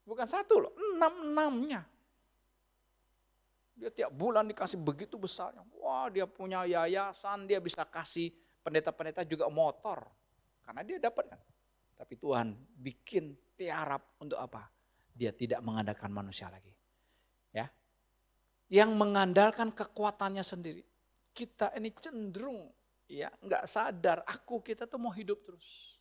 Bukan 1 loh, 6-6-nya. Dia tiap bulan dikasih begitu besarnya. Wah dia punya yayasan, dia bisa kasih pendeta-pendeta juga motor. Karena dia dapat kan. Tapi Tuhan bikin tiarap untuk apa? Dia tidak mengandalkan manusia lagi. Ya, yang mengandalkan kekuatannya sendiri. Kita ini cenderung ya nggak sadar kita tuh mau hidup terus.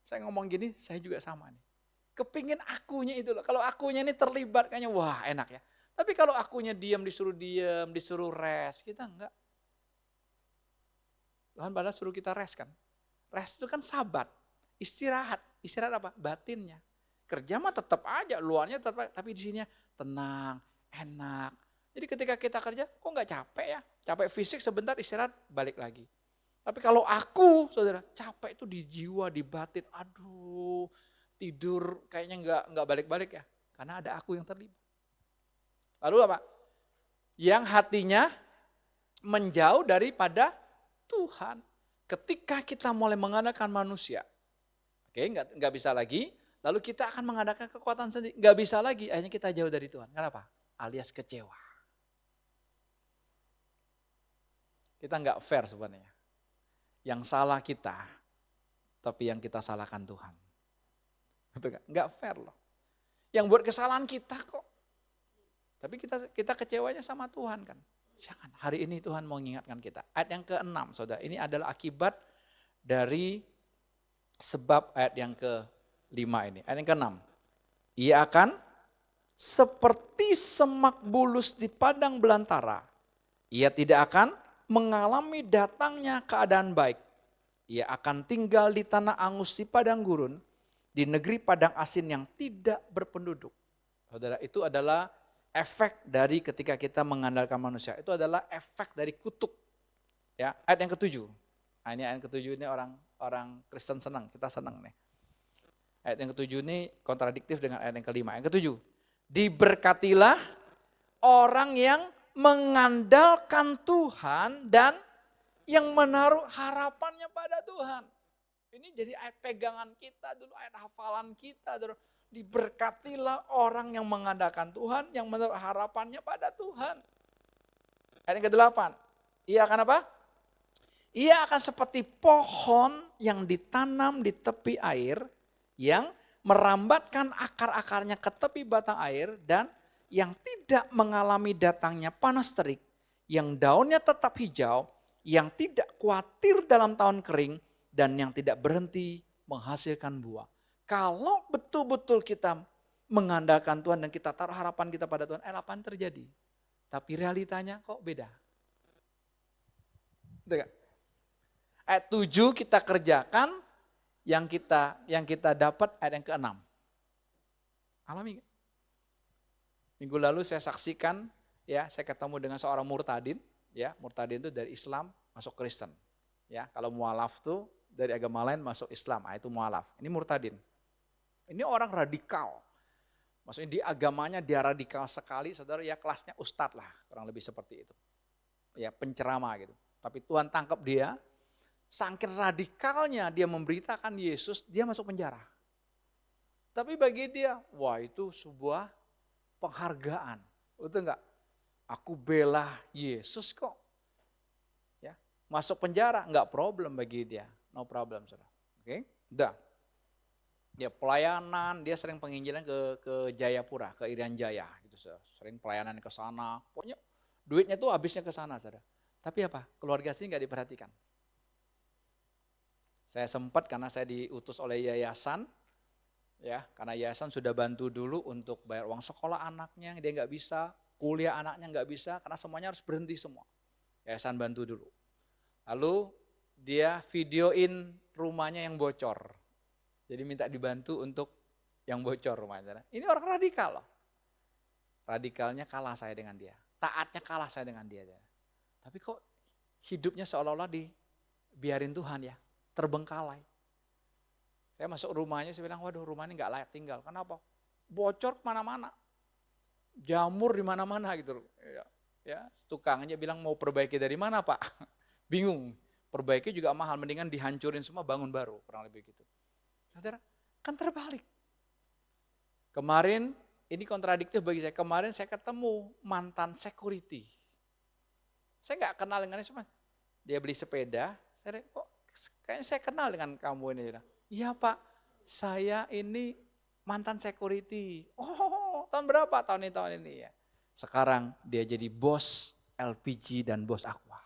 Saya ngomong gini, saya juga sama nih. Kepingin akunya itu loh. Kalau akunya ini terlibat kayaknya wah enak ya. Tapi kalau akunya diam, disuruh rest, kita enggak. Tuhan padahal suruh kita rest kan. Rest itu kan sabat. Istirahat apa? Batinnya. Kerja mah tetap aja, luarnya tetap, tapi di sini tenang, enak. Jadi ketika kita kerja, kok nggak capek ya? Capek fisik sebentar istirahat, balik lagi. Tapi kalau aku, saudara, capek itu di jiwa, di batin. Aduh, tidur kayaknya nggak balik-balik ya, karena ada aku yang terlibat. Lalu apa? Yang hatinya menjauh daripada Tuhan. Ketika kita mulai mengandalkan manusia, oke, nggak bisa lagi. Lalu kita akan mengandalkan kekuatan sendiri, nggak bisa lagi. Akhirnya kita jauh dari Tuhan. Kenapa? Alias kecewa. Kita nggak fair sebenarnya. Yang salah kita, tapi yang kita salahkan Tuhan. Betul nggak? Nggak fair loh. Yang buat kesalahan kita kok. Tapi kita kecewanya sama Tuhan kan. Jangan, hari ini Tuhan mau mengingatkan kita. Ayat yang ke-6, saudara, ini adalah akibat dari sebab ayat yang ke-5 ini. Ayat yang ke-6. Ia akan seperti semak bulus di padang belantara. Ia tidak akan mengalami datangnya keadaan baik. Ia akan tinggal di tanah angus di padang gurun, di negeri padang asin yang tidak berpenduduk. Saudara, itu adalah efek dari ketika kita mengandalkan manusia. Itu adalah efek dari kutuk. Ya, ayat yang ke-7. Nah, ini ayat yang ke-7 ini orang Kristen senang, kita senang nih. Ayat yang ke-7 ini kontradiktif dengan ayat yang ke-5. Yang ke-7. Diberkatilah orang yang mengandalkan Tuhan dan yang menaruh harapannya pada Tuhan. Ini jadi ayat pegangan kita dulu, ayat hafalan kita dulu. Diberkatilah orang yang mengandalkan Tuhan, yang menaruh harapannya pada Tuhan. Ayat yang ke-8. Ia akan apa? Ia akan seperti pohon yang ditanam di tepi air, yang merambatkan akar-akarnya ke tepi batang air, dan yang tidak mengalami datangnya panas terik, yang daunnya tetap hijau, yang tidak khawatir dalam tahun kering, dan yang tidak berhenti menghasilkan buah. Kalau betul-betul kita mengandalkan Tuhan dan kita taruh harapan kita pada Tuhan, apa yang terjadi? Tapi realitanya kok beda. Betul gak? Ayat 7 kita kerjakan, yang kita dapat ayat yang ke-6. Alami gak? Minggu lalu saya saksikan, ya, saya ketemu dengan seorang murtadin, ya, murtadin itu dari Islam masuk Kristen. Ya, kalau mualaf tuh dari agama lain masuk Islam, itu mualaf. Ini murtadin. Ini orang radikal. Maksudnya di agamanya dia radikal sekali, saudara, ya kelasnya ustadz lah, kurang lebih seperti itu. Ya, penceramah gitu. Tapi Tuhan tangkap dia, saking radikalnya dia memberitakan Yesus, dia masuk penjara. Tapi bagi dia, wah itu sebuah penghargaan. Betul enggak? Aku bela Yesus kok. Ya, masuk penjara enggak problem bagi dia. No problem, saudara. Oke, udah. Dia pelayanan, dia sering penginjilan ke Jayapura, ke Irian Jaya gitu, saudara. Sering pelayanan ke sana. Pokoknya duitnya tuh habisnya ke sana, saudara. Tapi apa? Keluarga sih enggak diperhatikan. Saya sempat karena saya diutus oleh yayasan, ya, karena yayasan sudah bantu dulu untuk bayar uang sekolah anaknya, dia nggak bisa, kuliah anaknya nggak bisa, karena semuanya harus berhenti semua. Yayasan bantu dulu. Lalu dia videoin rumahnya yang bocor. Jadi minta dibantu untuk yang bocor rumahnya. Ini orang radikal loh. Radikalnya kalah saya dengan dia. Taatnya kalah saya dengan dia. Tapi kok hidupnya seolah-olah dibiarin Tuhan ya, terbengkalai. Saya masuk rumahnya, saya bilang, waduh rumah ini gak layak tinggal. Kenapa? Bocor kemana-mana. Jamur di mana-mana gitu. Ya, tukangnya bilang mau perbaiki dari mana Pak? Bingung. Perbaiki juga mahal, mendingan dihancurin semua bangun baru. Kurang lebih gitu. Saudara, kan terbalik. Kemarin, ini kontradiktif bagi saya. Kemarin saya ketemu mantan security. Saya gak kenal dengan dia, dia beli sepeda. Saya kok kayaknya saya kenal dengan kamu ini. Iya Pak, saya ini mantan security. Oh, tahun berapa? Tahun ini ya. Sekarang dia jadi bos LPG dan bos Aqua.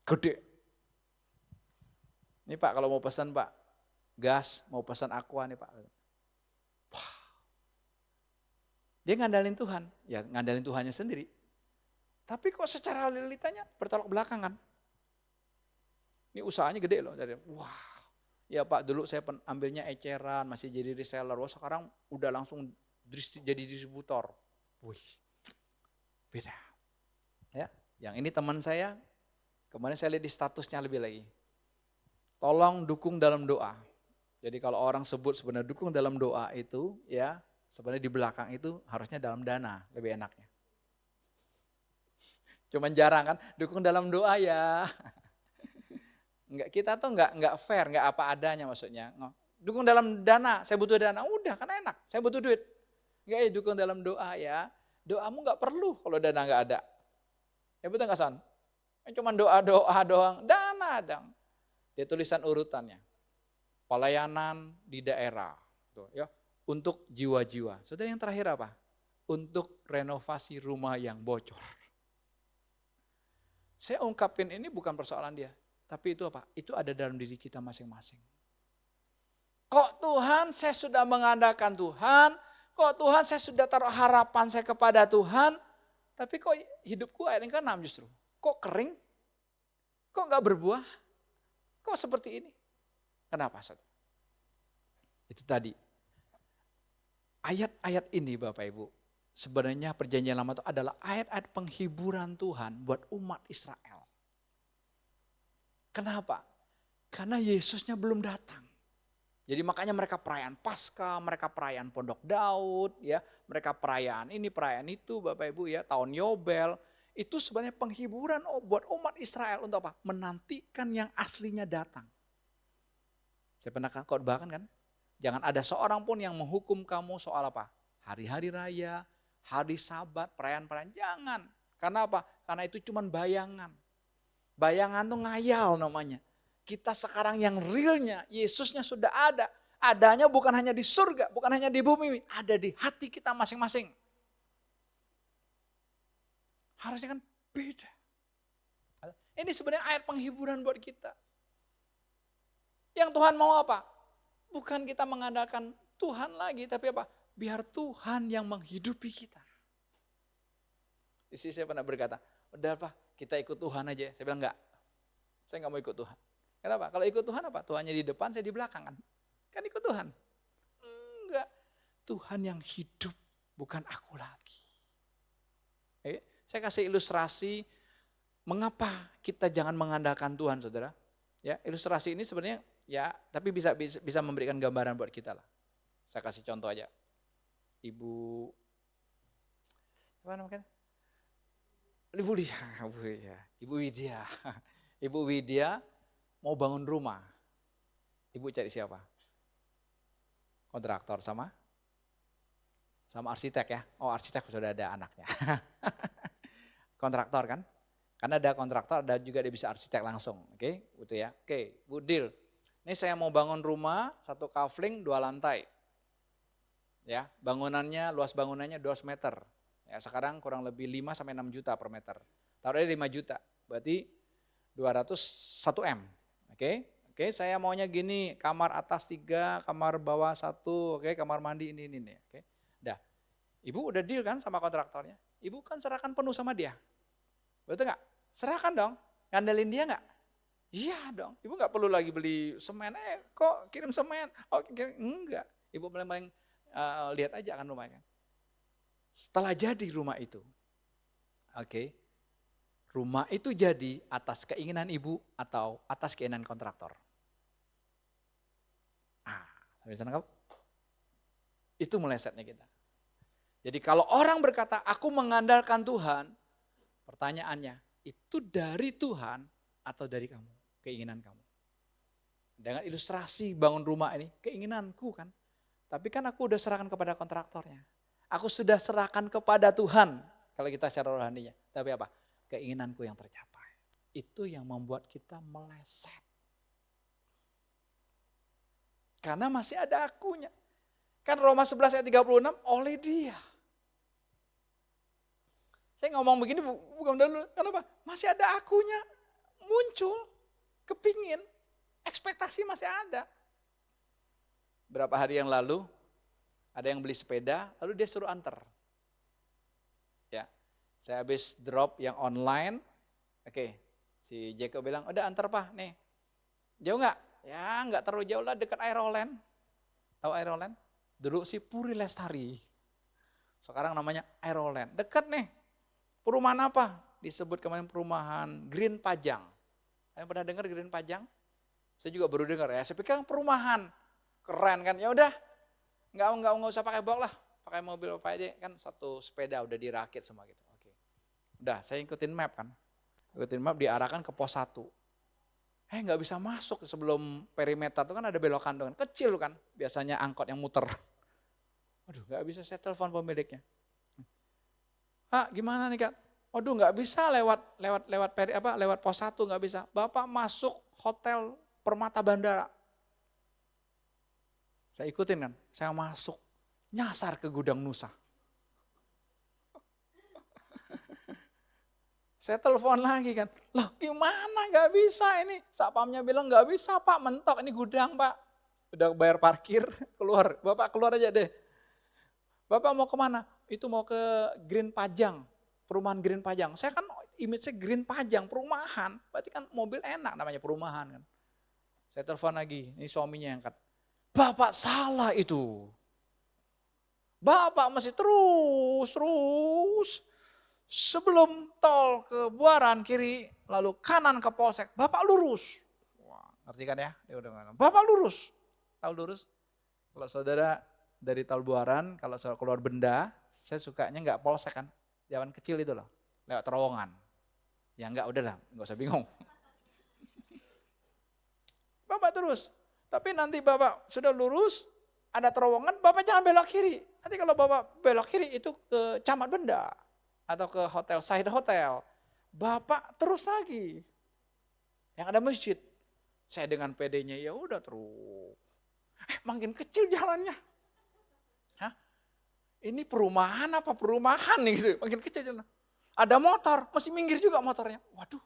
Gede. Ini Pak kalau mau pesan Pak, gas mau pesan Aqua nih Pak. Wah. Dia ngandalin Tuhan, ya ngandalin Tuhannya sendiri. Tapi kok secara realitanya bertolak belakangan. Ini usahanya gede loh. Wah. Ya Pak, dulu saya ambilnya eceran, masih jadi reseller. Wah sekarang udah langsung jadi distributor. Wih, beda. Ya, yang ini teman saya, kemarin saya lihat di statusnya lebih lagi. Tolong dukung dalam doa. Jadi kalau orang sebut sebenarnya dukung dalam doa itu, ya sebenarnya di belakang itu harusnya dalam dana, lebih enaknya. Cuman jarang kan, dukung dalam doa ya. Enggak, kita tuh enggak fair, enggak apa adanya maksudnya. Dukung dalam dana, saya butuh dana, udah kan enak, saya butuh duit. Enggak ya dukung dalam doa ya, doamu enggak perlu kalau dana enggak ada. Ya betul enggak Son? Cuma doa doang, dana dong. Dia tulisan urutannya. Pelayanan di daerah. Tuh, ya, untuk jiwa-jiwa. Saudara, yang terakhir apa? Untuk renovasi rumah yang bocor. Saya ungkapin ini bukan persoalan dia. Tapi itu apa? Itu ada dalam diri kita masing-masing. Kok Tuhan saya sudah mengandalkan Tuhan, kok Tuhan saya sudah taruh harapan saya kepada Tuhan, tapi kok hidupku ayat yang ke-6 justru. Kok kering? Kok gak berbuah? Kok seperti ini? Kenapa, saudara? Itu tadi. Ayat-ayat ini Bapak Ibu, sebenarnya perjanjian lama itu adalah ayat-ayat penghiburan Tuhan buat umat Israel. Kenapa? Karena Yesusnya belum datang. Jadi makanya mereka perayaan Paskah, mereka perayaan Pondok Daud, ya, mereka perayaan ini, perayaan itu, Bapak Ibu ya, tahun Yobel. Itu sebenarnya penghiburan buat umat Israel untuk apa? Menantikan yang aslinya datang. Saya pernah khotbahkan kan? Jangan ada seorang pun yang menghukum kamu soal apa? Hari-hari raya, hari Sabat, perayaan-perayaan. Jangan. Karena apa? Karena itu cuma bayangan. Bayangan tuh ngayal namanya. Kita sekarang yang realnya, Yesusnya sudah ada. Adanya bukan hanya di surga, bukan hanya di bumi, ada di hati kita masing-masing. Harusnya kan beda. Ini sebenarnya ayat penghiburan buat kita. Yang Tuhan mau apa? Bukan kita mengandalkan Tuhan lagi, tapi apa? Biar Tuhan yang menghidupi kita. Istri saya pernah berkata, udah Pak, kita ikut Tuhan aja. Saya bilang enggak, saya enggak mau ikut Tuhan. Kenapa? Kalau ikut Tuhan apa? Tuhannya di depan, saya di belakang kan. Kan ikut Tuhan. Enggak. Tuhan yang hidup, bukan aku lagi. Oke? Saya kasih ilustrasi mengapa kita jangan mengandalkan Tuhan, saudara. Ya, ilustrasi ini sebenarnya ya, tapi bisa memberikan gambaran buat kita lah. Saya kasih contoh aja. Ibu, apa namanya? Ibu Widya. Ibu Widya mau bangun rumah. Ibu cari siapa? Kontraktor sama arsitek ya. Oh, arsitek sudah ada anaknya. Kontraktor kan? Karena ada kontraktor, ada juga dia bisa arsitek langsung. Oke, gitu ya. Oke, Bu deal. Ini saya mau bangun rumah, 1 kafling 2 lantai. Ya, luas bangunannya 200 meter. Ya, sekarang kurang lebih 5 sampai 6 juta per meter. Taruhnya 5 juta. Berarti 201 M. Oke, saya maunya gini, kamar atas 3, kamar bawah 1, oke, kamar mandi ini. Oke. Dah, Ibu udah deal kan sama kontraktornya? Ibu kan serahkan penuh sama dia. Betul nggak? Serahkan dong, ngandelin dia nggak? Iya dong, Ibu nggak perlu lagi beli semen, kok kirim semen? Oh kirim, enggak. Ibu paling lihat aja kan rumahnya. Setelah jadi rumah itu, oke. Rumah itu jadi atas keinginan ibu atau atas keinginan kontraktor. Bisa nangkap? Itu melesetnya kita. Jadi kalau orang berkata, aku mengandalkan Tuhan, pertanyaannya, itu dari Tuhan atau dari kamu? Keinginan kamu. Dengan ilustrasi bangun rumah ini, keinginanku kan. Tapi kan aku udah serahkan kepada kontraktornya. Aku sudah serahkan kepada Tuhan, kalau kita secara rohaninya. Tapi apa? Keinginanku yang tercapai. Itu yang membuat kita meleset. Karena masih ada akunya. Kan Roma 11 ayat 36 oleh dia. Saya ngomong begini bukan dulu. Kenapa? Masih ada akunya. Muncul. Kepingin. Ekspektasi masih ada. Berapa hari yang lalu ada yang beli sepeda lalu dia suruh antar. Ya. Saya habis drop yang online, oke, si Jeko bilang, udah antar Pak, nih. Jauh nggak? Ya nggak terlalu jauh lah, dekat Aeroland. Tahu Aeroland? Dulu si Puri Lestari. Sekarang namanya Aeroland. Dekat nih. Perumahan apa? Disebut kemarin perumahan Green Pajang. Kalian pernah dengar Green Pajang? Saya juga baru dengar ya. Saya pikir perumahan. Keren kan? Ya udah, nggak usah pakai box lah. Pakai mobil apa aja kan, satu sepeda udah dirakit semua gitu. Udah, saya ikutin map kan. Ikutin map diarahkan ke pos 1. Nggak bisa masuk sebelum perimeter itu kan ada belokan tuh kan. Kecil kan, biasanya angkot yang muter. Waduh, nggak bisa, saya telepon pemiliknya. Pak, gimana nih Kak? Waduh, nggak bisa lewat pos 1 nggak bisa. Bapak masuk hotel Permata Bandara. Saya ikutin kan, saya masuk, nyasar ke Gudang Nusa. Saya telepon lagi kan, loh gimana gak bisa ini? Satpamnya bilang gak bisa Pak, mentok ini gudang Pak. Udah bayar parkir, keluar. Bapak keluar aja deh. Bapak mau kemana? Itu mau ke Green Pajang, perumahan Green Pajang. Saya kan image-nya Green Pajang, perumahan. Berarti kan mobil enak namanya perumahan kan. Saya telepon lagi, ini suaminya yang angkat. Bapak salah itu. Bapak masih terus. Sebelum tol ke Buaran kiri, lalu kanan ke Polsek, Bapak lurus. Wah, ngerti kan ya? Dia udah ngomong, Bapak lurus. Tahu lurus? Kalau saudara dari tol Buaran, kalau saya keluar Benda, saya sukanya nggak Polsek kan. Jalan kecil itu loh, lewat terowongan. Ya enggak, udahlah, nggak usah bingung. Bapak terus. Tapi nanti Bapak sudah lurus, ada terowongan, Bapak jangan belok kiri. Nanti kalau Bapak belok kiri itu ke Camat Benda. Atau ke hotel, Side Hotel. Bapak terus lagi. Yang ada masjid. Saya dengan PD-nya ya udah terus. Makin kecil jalannya. Hah? Ini perumahan apa perumahan nih gitu. Makin kecil jalan. Ada motor, masih minggir juga motornya. Waduh.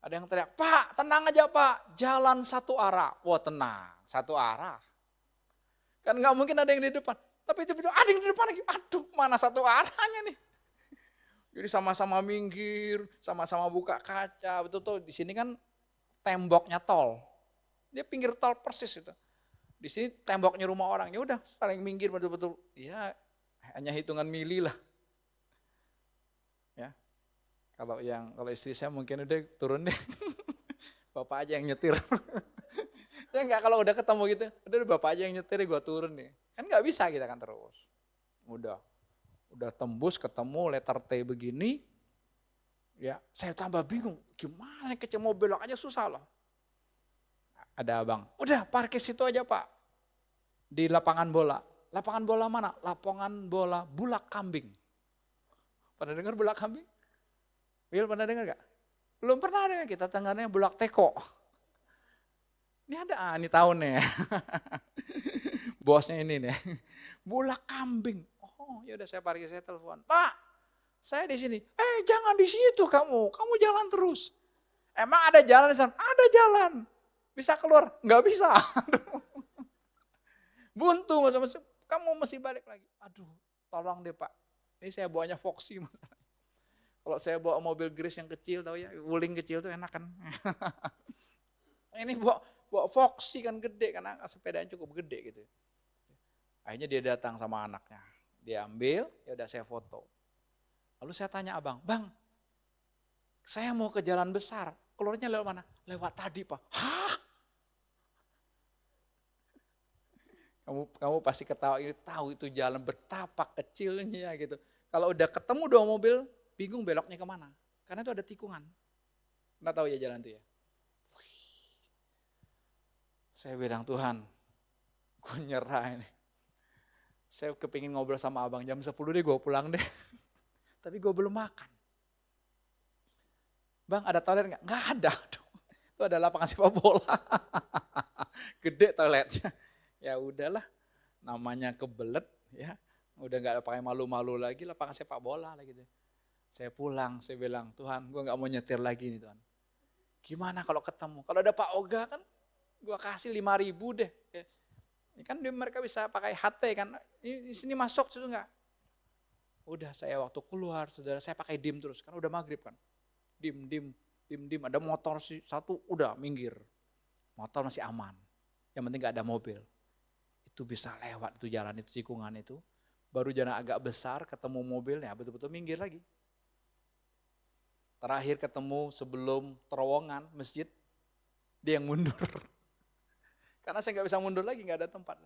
Ada yang teriak, Pak tenang aja Pak, jalan satu arah. Wah tenang, satu arah. Kan gak mungkin ada yang di depan. Tapi itu ada yang di depan lagi, aduh mana satu arahnya nih. Jadi sama-sama minggir, sama-sama buka kaca, betul-betul di sini kan temboknya tol. Dia pinggir tol persis itu. Di sini temboknya rumah orang, ya udah saling minggir betul-betul. Ya hanya hitungan mili lah. Ya. Kalau istri saya mungkin udah turun deh. Bapak aja yang nyetir. Ya enggak, kalau udah ketemu gitu, udah Bapak aja yang nyetir, gue turun nih. Kan nggak bisa kita kan terus. Udah tembus ketemu letter T begini, ya saya tambah bingung. Gimana kecil mau belok aja susah loh. Ada abang, udah parkir situ aja Pak. Di lapangan bola. Lapangan bola mana? Lapangan bola Bulak Kambing. Pernah dengar Bulak Kambing? Wil pernah dengar gak? Belum pernah dengar, kita tengahnya Bulak Teko. Ini ada, ini tahun nih. Bosnya ini nih. Bulak Kambing. Oh, ya udah saya parkir, saya telepon. Pak, saya di sini. Jangan di situ kamu. Kamu jalan terus. Emang ada jalan di sana? Ada jalan. Bisa keluar? Enggak bisa. Buntu, kamu mesti balik lagi. Aduh, tolong deh Pak. Ini saya bawanya Foxy. Kalau saya bawa mobil Grace yang kecil, tahu ya, Wuling kecil tuh enak kan. Ini bawa Foxy kan gede, karena sepedanya cukup gede gitu. Akhirnya dia datang sama anaknya. Dia ambil, ya udah saya foto. Lalu saya tanya abang, Bang, saya mau ke jalan besar. Keluarnya lewat mana? Lewat tadi Pak. Hah? Kamu pasti ketawa ini, tahu itu jalan betapa kecilnya gitu. Kalau udah ketemu dua mobil, bingung beloknya kemana. Karena itu ada tikungan. Nggak tahu ya jalan itu ya. Saya bilang, Tuhan, gue nyerah ini. Saya kepingin ngobrol sama abang, jam 10 deh gue pulang deh. Tapi gue belum makan. Bang, ada toilet nggak? Nggak ada. Itu ada lapangan sepak bola. Gede toiletnya. Ya udahlah, namanya kebelet ya. Udah nggak pakai malu-malu lagi, lapangan sepak bola lah gitu. Saya pulang, saya bilang, Tuhan, gue nggak mau nyetir lagi nih Tuhan. Gimana kalau ketemu? Kalau ada Pak Oga kan, gue kasih 5.000 deh. Ini kan mereka bisa pakai HT kan, di sini masuk situ enggak? Udah saya waktu keluar, saudara saya pakai dim terus, kan udah maghrib kan. Dim, ada motor satu udah minggir. Motor masih aman, yang penting gak ada mobil. Itu bisa lewat itu jalan itu, tikungan itu. Baru jalan agak besar ketemu mobilnya, betul-betul minggir lagi. Terakhir ketemu sebelum terowongan masjid, dia yang mundur. Karena saya nggak bisa mundur lagi, nggak ada tempat.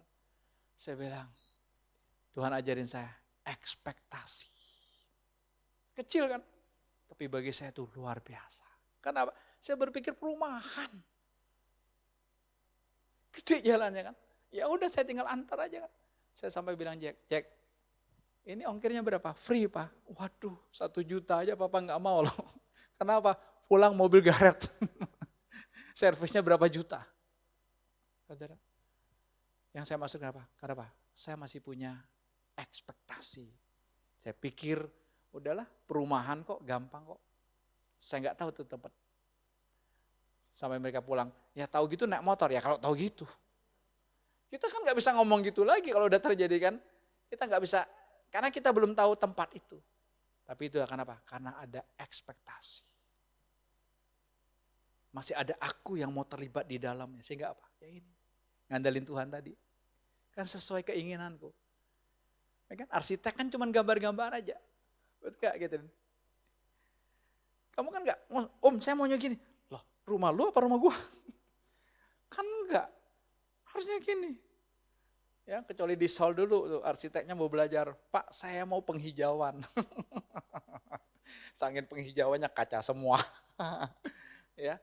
Saya bilang, Tuhan ajarin saya ekspektasi. Kecil kan, tapi bagi saya itu luar biasa. Karena saya berpikir perumahan. Gede jalannya kan. Ya udah saya tinggal antar aja kan. Saya sampai bilang Jack, ini ongkirnya berapa? Free Pak. Waduh, 1 juta aja Papa nggak mau loh. Kenapa? Pulang mobil garet. Servisnya berapa juta. Saudara, yang saya maksud kenapa? Karena apa? Saya masih punya ekspektasi. Saya pikir, udahlah perumahan kok gampang kok. Saya nggak tahu tuh tempat. Sampai mereka pulang, ya tahu gitu naik motor, ya kalau tahu gitu. Kita kan nggak bisa ngomong gitu lagi kalau udah terjadi kan. Kita nggak bisa, karena kita belum tahu tempat itu. Tapi itu kenapa? Karena ada ekspektasi. Masih ada aku yang mau terlibat di dalamnya. Sehingga apa? Ya ini, ngandalin Tuhan tadi. Kan sesuai keinginanku. Ya kan? Arsitek kan cuma gambar-gambar aja. Betul gak gitu? Kamu kan gak, om saya maunya gini. Loh, rumah lu apa rumah gua? Kan enggak. Harusnya gini. Ya, kecuali di Sol dulu tuh arsiteknya mau belajar, Pak saya mau penghijauan. Sangin penghijauannya kaca semua. ya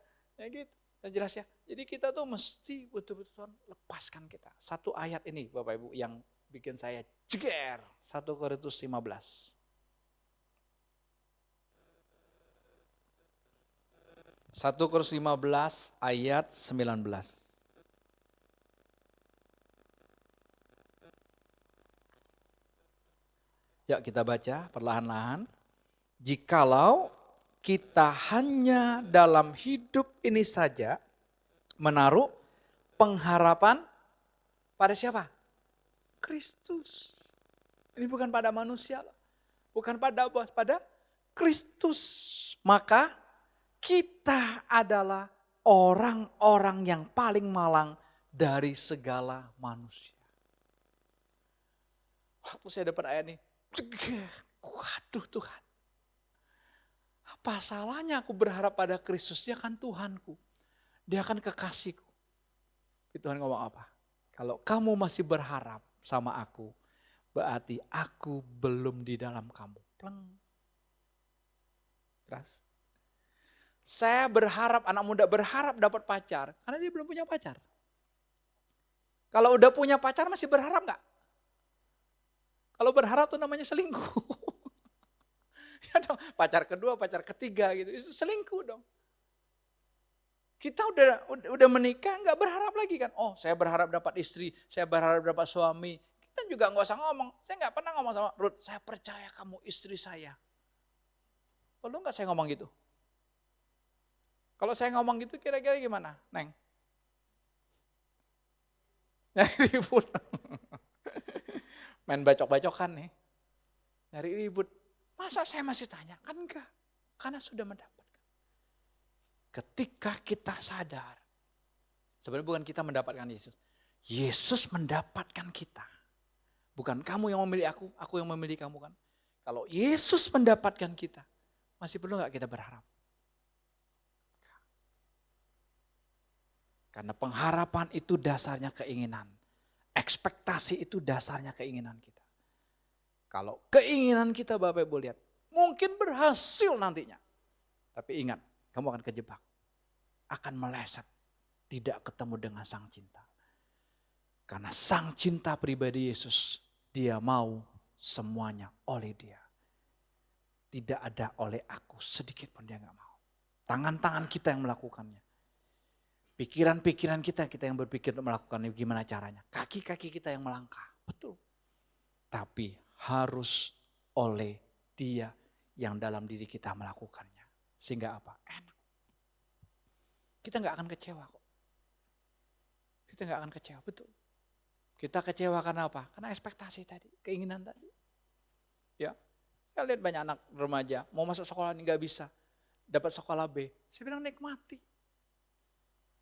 gitu. Dan jelas ya. Jadi kita tuh mesti betul-betul lepaskan kita. Satu ayat ini Bapak Ibu yang bikin saya jeger. 1 Korintus 15. 1 Korintus 15 ayat 19. Ya kita baca perlahan-lahan. Jikalau kita hanya dalam hidup ini saja menaruh pengharapan pada siapa? Kristus. Ini bukan pada manusia, bukan pada bos, pada Kristus. Maka kita adalah orang-orang yang paling malang dari segala manusia. Waktu saya dapat ayat ini, waduh Tuhan. Apa salahnya aku berharap pada Kristus? Dia kan Tuhanku. Dia kan kekasihku. Tuhan ngomong apa? Kalau kamu masih berharap sama aku, berarti aku belum di dalam kamu. Pleng. Terus. Saya berharap, anak muda berharap dapat pacar, karena dia belum punya pacar. Kalau udah punya pacar masih berharap gak? Kalau berharap tuh namanya selingkuh. Ya dong, pacar kedua, pacar ketiga gitu, itu selingkuh dong. Kita udah menikah nggak berharap lagi kan? Oh saya berharap dapat istri, saya berharap dapat suami. Kita juga nggak usah ngomong. Saya nggak pernah ngomong sama Ruth, saya percaya kamu istri saya. Perlu nggak saya ngomong gitu? Kalau saya ngomong gitu kira-kira gimana, Neng? Nyari ribut. Main bacok-bacokan nih. Nyari ribut. Masa saya masih tanya? Kan enggak. Karena sudah mendapatkan. Ketika kita sadar. Sebenarnya bukan kita mendapatkan Yesus. Yesus mendapatkan kita. Bukan kamu yang memilih aku yang memilih kamu kan. Kalau Yesus mendapatkan kita, masih perlu enggak kita berharap? Karena pengharapan itu dasarnya keinginan. Ekspektasi itu dasarnya keinginan kita. Kalau keinginan kita Bapak Ibu lihat, mungkin berhasil nantinya. Tapi ingat, kamu akan kejebak. Akan meleset. Tidak ketemu dengan sang cinta. Karena sang cinta pribadi Yesus, dia mau semuanya oleh dia. Tidak ada oleh aku, sedikit pun dia gak mau. Tangan-tangan kita yang melakukannya. Pikiran-pikiran kita yang berpikir untuk melakukannya gimana caranya. Kaki-kaki kita yang melangkah, betul. Tapi harus oleh dia yang dalam diri kita melakukannya. Sehingga apa? Enak. Kita gak akan kecewa kok. Kita gak akan kecewa, betul. Kita kecewa karena apa? Karena ekspektasi tadi, keinginan tadi. Ya, saya lihat banyak anak remaja, mau masuk sekolah ini gak bisa. Dapat sekolah B, saya bilang nikmati.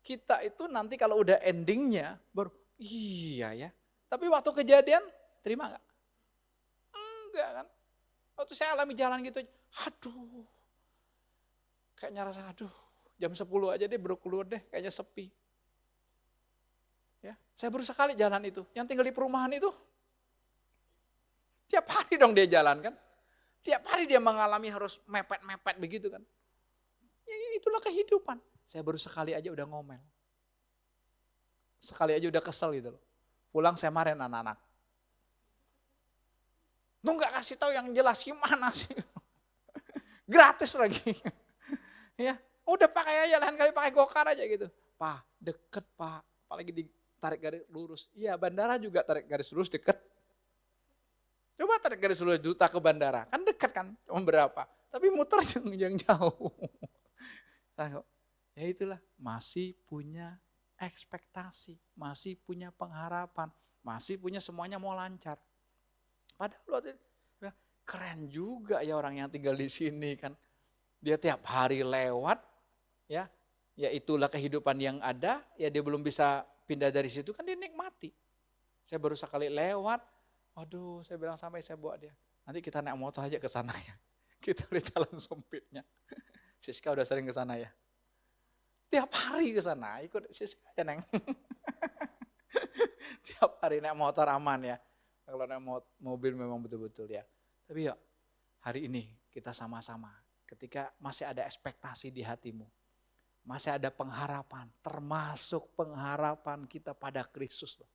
Kita itu nanti kalau udah endingnya, baru iya ya. Tapi waktu kejadian, terima gak? Enggak kan. Waktu saya alami jalan gitu, aduh. Kayaknya rasa aduh, jam 10 aja deh baru keluar deh, kayaknya sepi. Ya, saya baru sekali jalan itu, yang tinggal di perumahan itu. Tiap hari dong dia jalan kan. Tiap hari dia mengalami harus mepet-mepet begitu kan. Ya itulah kehidupan. Saya baru sekali aja udah ngomel. Sekali aja udah kesel gitu loh. Pulang saya marahin anak-anak. Lu gak kasih tahu yang jelas gimana sih. Gratis lagi. Ya, udah pakai aja lain kali pakai gokar aja gitu. berapa? Deket Pak, apalagi ditarik garis lurus. Iya bandara juga tarik garis lurus deket. Coba tarik garis lurus Duta ke bandara, kan dekat kan, cuma berapa. Tapi muter yang jauh. Nah, ya itulah, masih punya ekspektasi, masih punya pengharapan, masih punya semuanya mau lancar. Padahal waktu itu, keren juga ya orang yang tinggal di sini kan. Dia tiap hari lewat, ya itulah kehidupan yang ada, ya dia belum bisa pindah dari situ kan dia nikmati. Saya baru sekali lewat, waduh saya bilang sampai saya bawa dia. Nanti kita naik motor aja ke sana ya. Kita lihat jalan sempitnya. Siska udah sering ke sana ya. Tiap hari ke sana, ikut Siska aja Neng. Tiap hari naik motor aman ya. Kalau naik mobil memang betul-betul ya. Tapi ya hari ini kita sama-sama. Ketika masih ada ekspektasi di hatimu. Masih ada pengharapan. Termasuk pengharapan kita pada Kristus loh.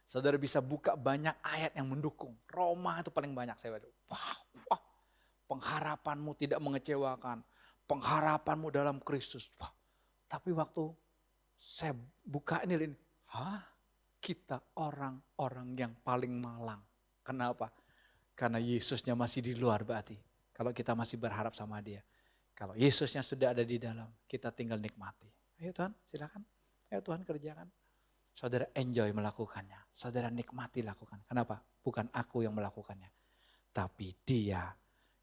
Saudara bisa buka banyak ayat yang mendukung. Roma itu paling banyak saya baca. Wah, pengharapanmu tidak mengecewakan. Pengharapanmu dalam Kristus. Wah, tapi waktu saya buka ini, kita orang-orang yang paling malang. Kenapa? Karena Yesusnya masih di luar berarti. Kalau kita masih berharap sama dia. Kalau Yesusnya sudah ada di dalam, kita tinggal nikmati. Ayo Tuhan, silakan. Ayo Tuhan kerjakan. Saudara enjoy melakukannya. Saudara nikmati lakukan. Kenapa? Bukan aku yang melakukannya. Tapi dia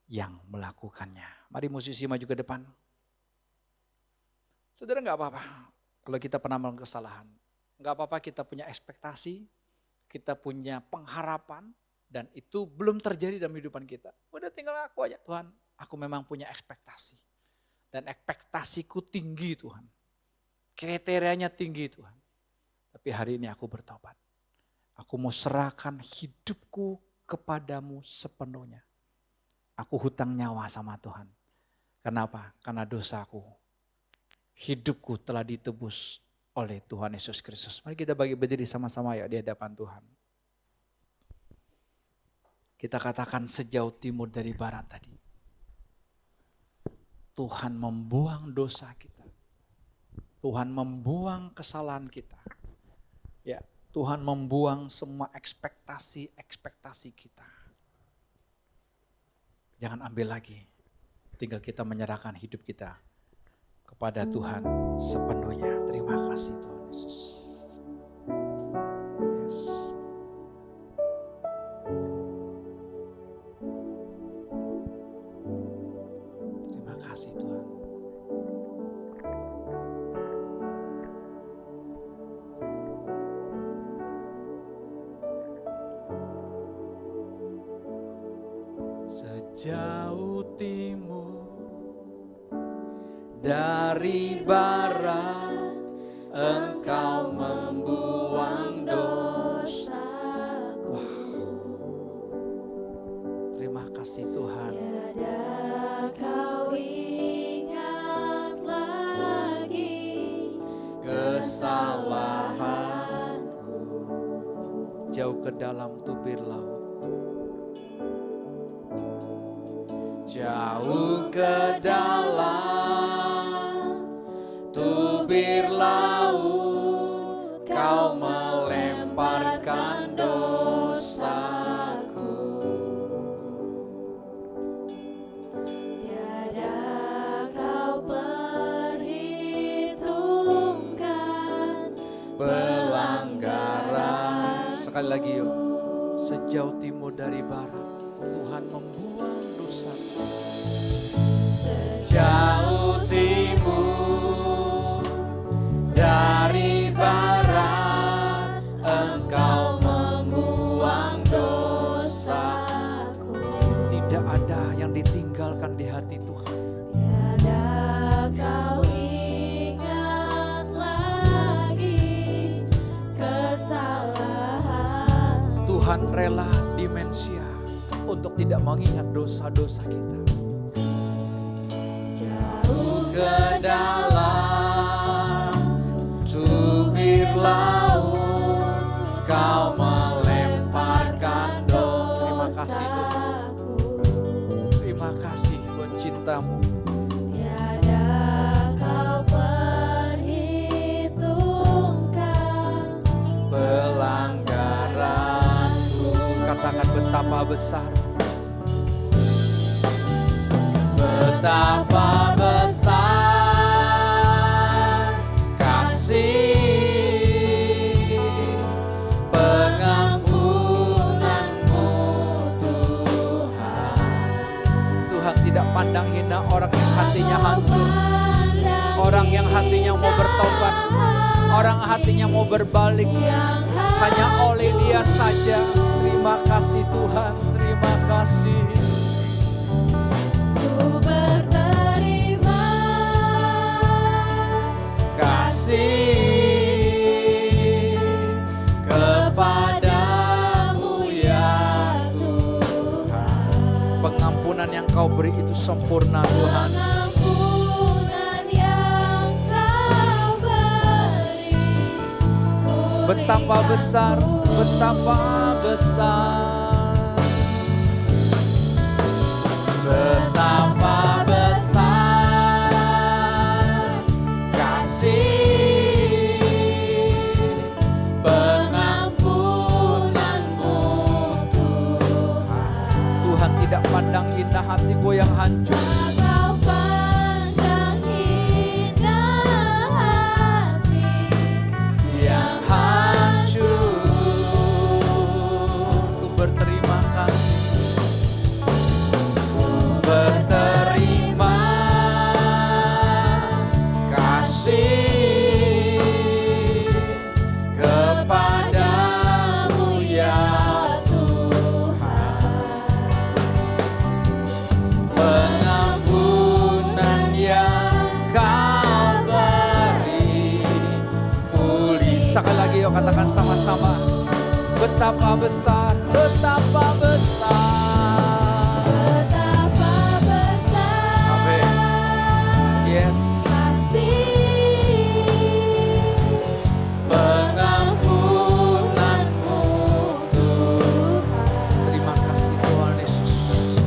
yang melakukannya. Mari musisi maju ke depan. Saudara gak apa-apa. Kalau kita pernah melakukan kesalahan. Gak apa-apa kita punya ekspektasi. Kita punya pengharapan. Dan itu belum terjadi dalam kehidupan kita. Udah tinggal aku aja. Tuhan, aku memang punya ekspektasi. Dan ekspektasiku tinggi Tuhan. Kriterianya tinggi Tuhan. Tapi hari ini aku bertobat. Aku mau serahkan hidupku kepadamu sepenuhnya. Aku hutang nyawa sama Tuhan. Kenapa? Karena dosaku. Hidupku telah ditebus oleh Tuhan Yesus Kristus. Mari kita bagi berdiri sama-sama ya di hadapan Tuhan. Kita katakan sejauh timur dari barat tadi. Tuhan membuang dosa kita. Tuhan membuang kesalahan kita. Ya, Tuhan membuang semua ekspektasi kita. Jangan ambil lagi. Tinggal kita menyerahkan hidup kita kepada Tuhan sepenuhnya. Terima kasih Tuhan Yesus. Yes. Terima kasih Tuhan. Sejauh timur dari barat, Engkau membuang dosaku. Terima kasih Tuhan. Tiada kau ingat lagi Kesalahanku jauh ke dalam tubir laut. Jauh ke dalam tubir laut, Kau melemparkan dosaku. Tiada kau perhitungkan Pelanggaran. Sekali lagi yuk. Sejauh timur dari barat, Tuhan membuang dosa. Sejauh timur dari barat, Engkau membuang dosaku. Tidak ada yang ditinggalkan di hati Tuhan. Tiada kau ingat lagi kesalahan. Tuhan rela dimensia untuk tidak mengingat dosa-dosa kita. Ke dalam tubir laut, Kau melemparkan dosa. Terima kasih Tuhan. Terima kasih buat cintamu. Tiada kau perhitungkan besar. Betapa besar kasih pengampunanmu Tuhan. Tuhan tidak pandang hina orang yang hatinya hancur, orang yang hatinya mau bertobat, orang hatinya mau berbalik. Hanya oleh Dia saja. Terima kasih Tuhan, terima kasih. Ku berterima kasih kepadamu ya Tuhan. Pengampunan yang Kau beri itu sempurna Tuhan. pengampunan yang Kau beri. Betapa besar, betapa besar. Betapa besar kasih pengampunanmu Tuhan. Tuhan tidak pandang hina hati goyang hancur. Kau pandang hina hati Yang hancur. Ku berterima kasih. Ku berterima kasih kepadamu ya Tuhan. Pengampunan yang Kau beri pulih. Sekali lagi yuk katakan sama-sama. Betapa besar, betapa besar. betapa besar Amin. Yes. kasih Pengampunanmu Tuhan. Terima kasih Tuhan Yesus.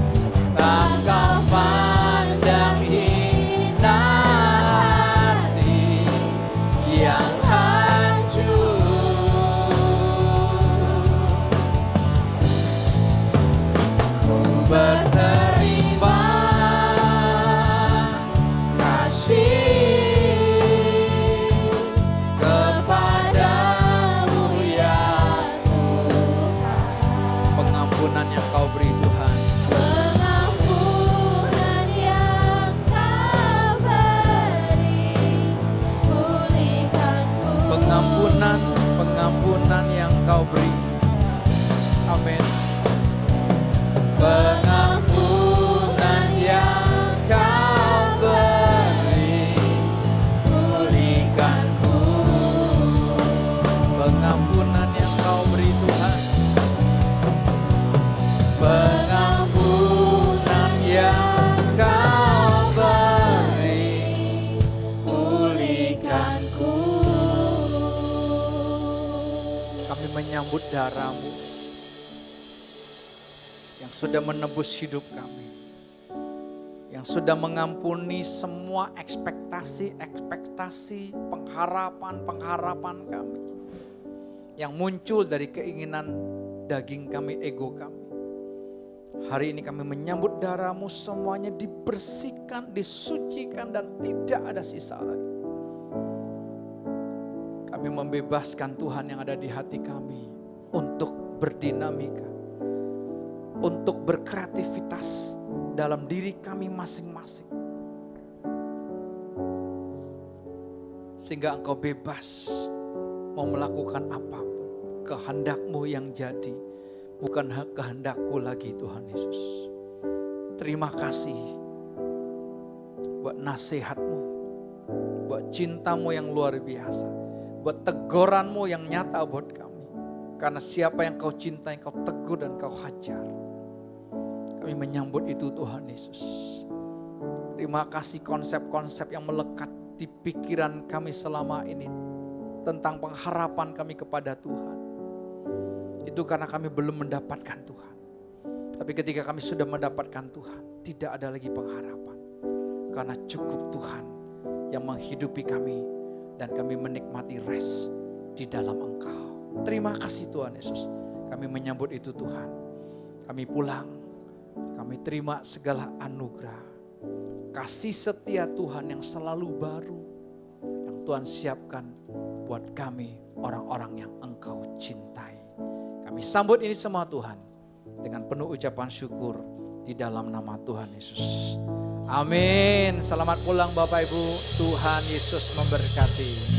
Tak Kau pandang hina hati yang hancur. Ku berterima kasih kepadamu ya Tuhan. Pengampunan yang Kau beri Tuhan. pengampunan yang Kau beri pulihkanku Pengampunan yang Kau beri. Amin. Pengampunan yang Kau beri pulihkanku. Pengampunan yang Kau beri Tuhan. Pengampunan yang Kau beri pulihkanku. Kami menyambut darah-Mu yang sudah menebus hidup kami, yang sudah mengampuni semua ekspektasi, pengharapan kami yang muncul dari keinginan daging kami, ego kami. Hari ini kami menyambut darah-Mu, semuanya dibersihkan, disucikan, dan tidak ada sisa lagi. Kami membebaskan Tuhan yang ada di hati kami untuk berdinamika, untuk berkreativitas dalam diri kami masing-masing. Sehingga Engkau bebas mau melakukan apapun. Kehendak-Mu yang jadi, bukan kehendakku lagi Tuhan Yesus. Terima kasih buat nasihat-Mu, buat cinta-Mu yang luar biasa, buat teguran-Mu yang nyata buat kami. Karena siapa yang Kau cintai, Kau tegur dan Kau hajar. Kami menyambut itu Tuhan Yesus. Terima kasih konsep-konsep yang melekat di pikiran kami selama ini tentang pengharapan kami kepada Tuhan. Itu karena kami belum mendapatkan Tuhan. Tapi ketika kami sudah mendapatkan Tuhan, tidak ada lagi pengharapan. Karena cukup Tuhan yang menghidupi kami dan kami menikmati rest di dalam Engkau. Terima kasih Tuhan Yesus. Kami menyambut itu Tuhan. kami pulang, kami terima segala anugerah, kasih setia Tuhan yang selalu baru, yang Tuhan siapkan buat kami orang-orang yang Engkau cintai. Kami sambut ini semua Tuhan dengan penuh ucapan syukur di dalam nama Tuhan Yesus. Amin. Selamat pulang Bapak Ibu. Tuhan Yesus memberkati.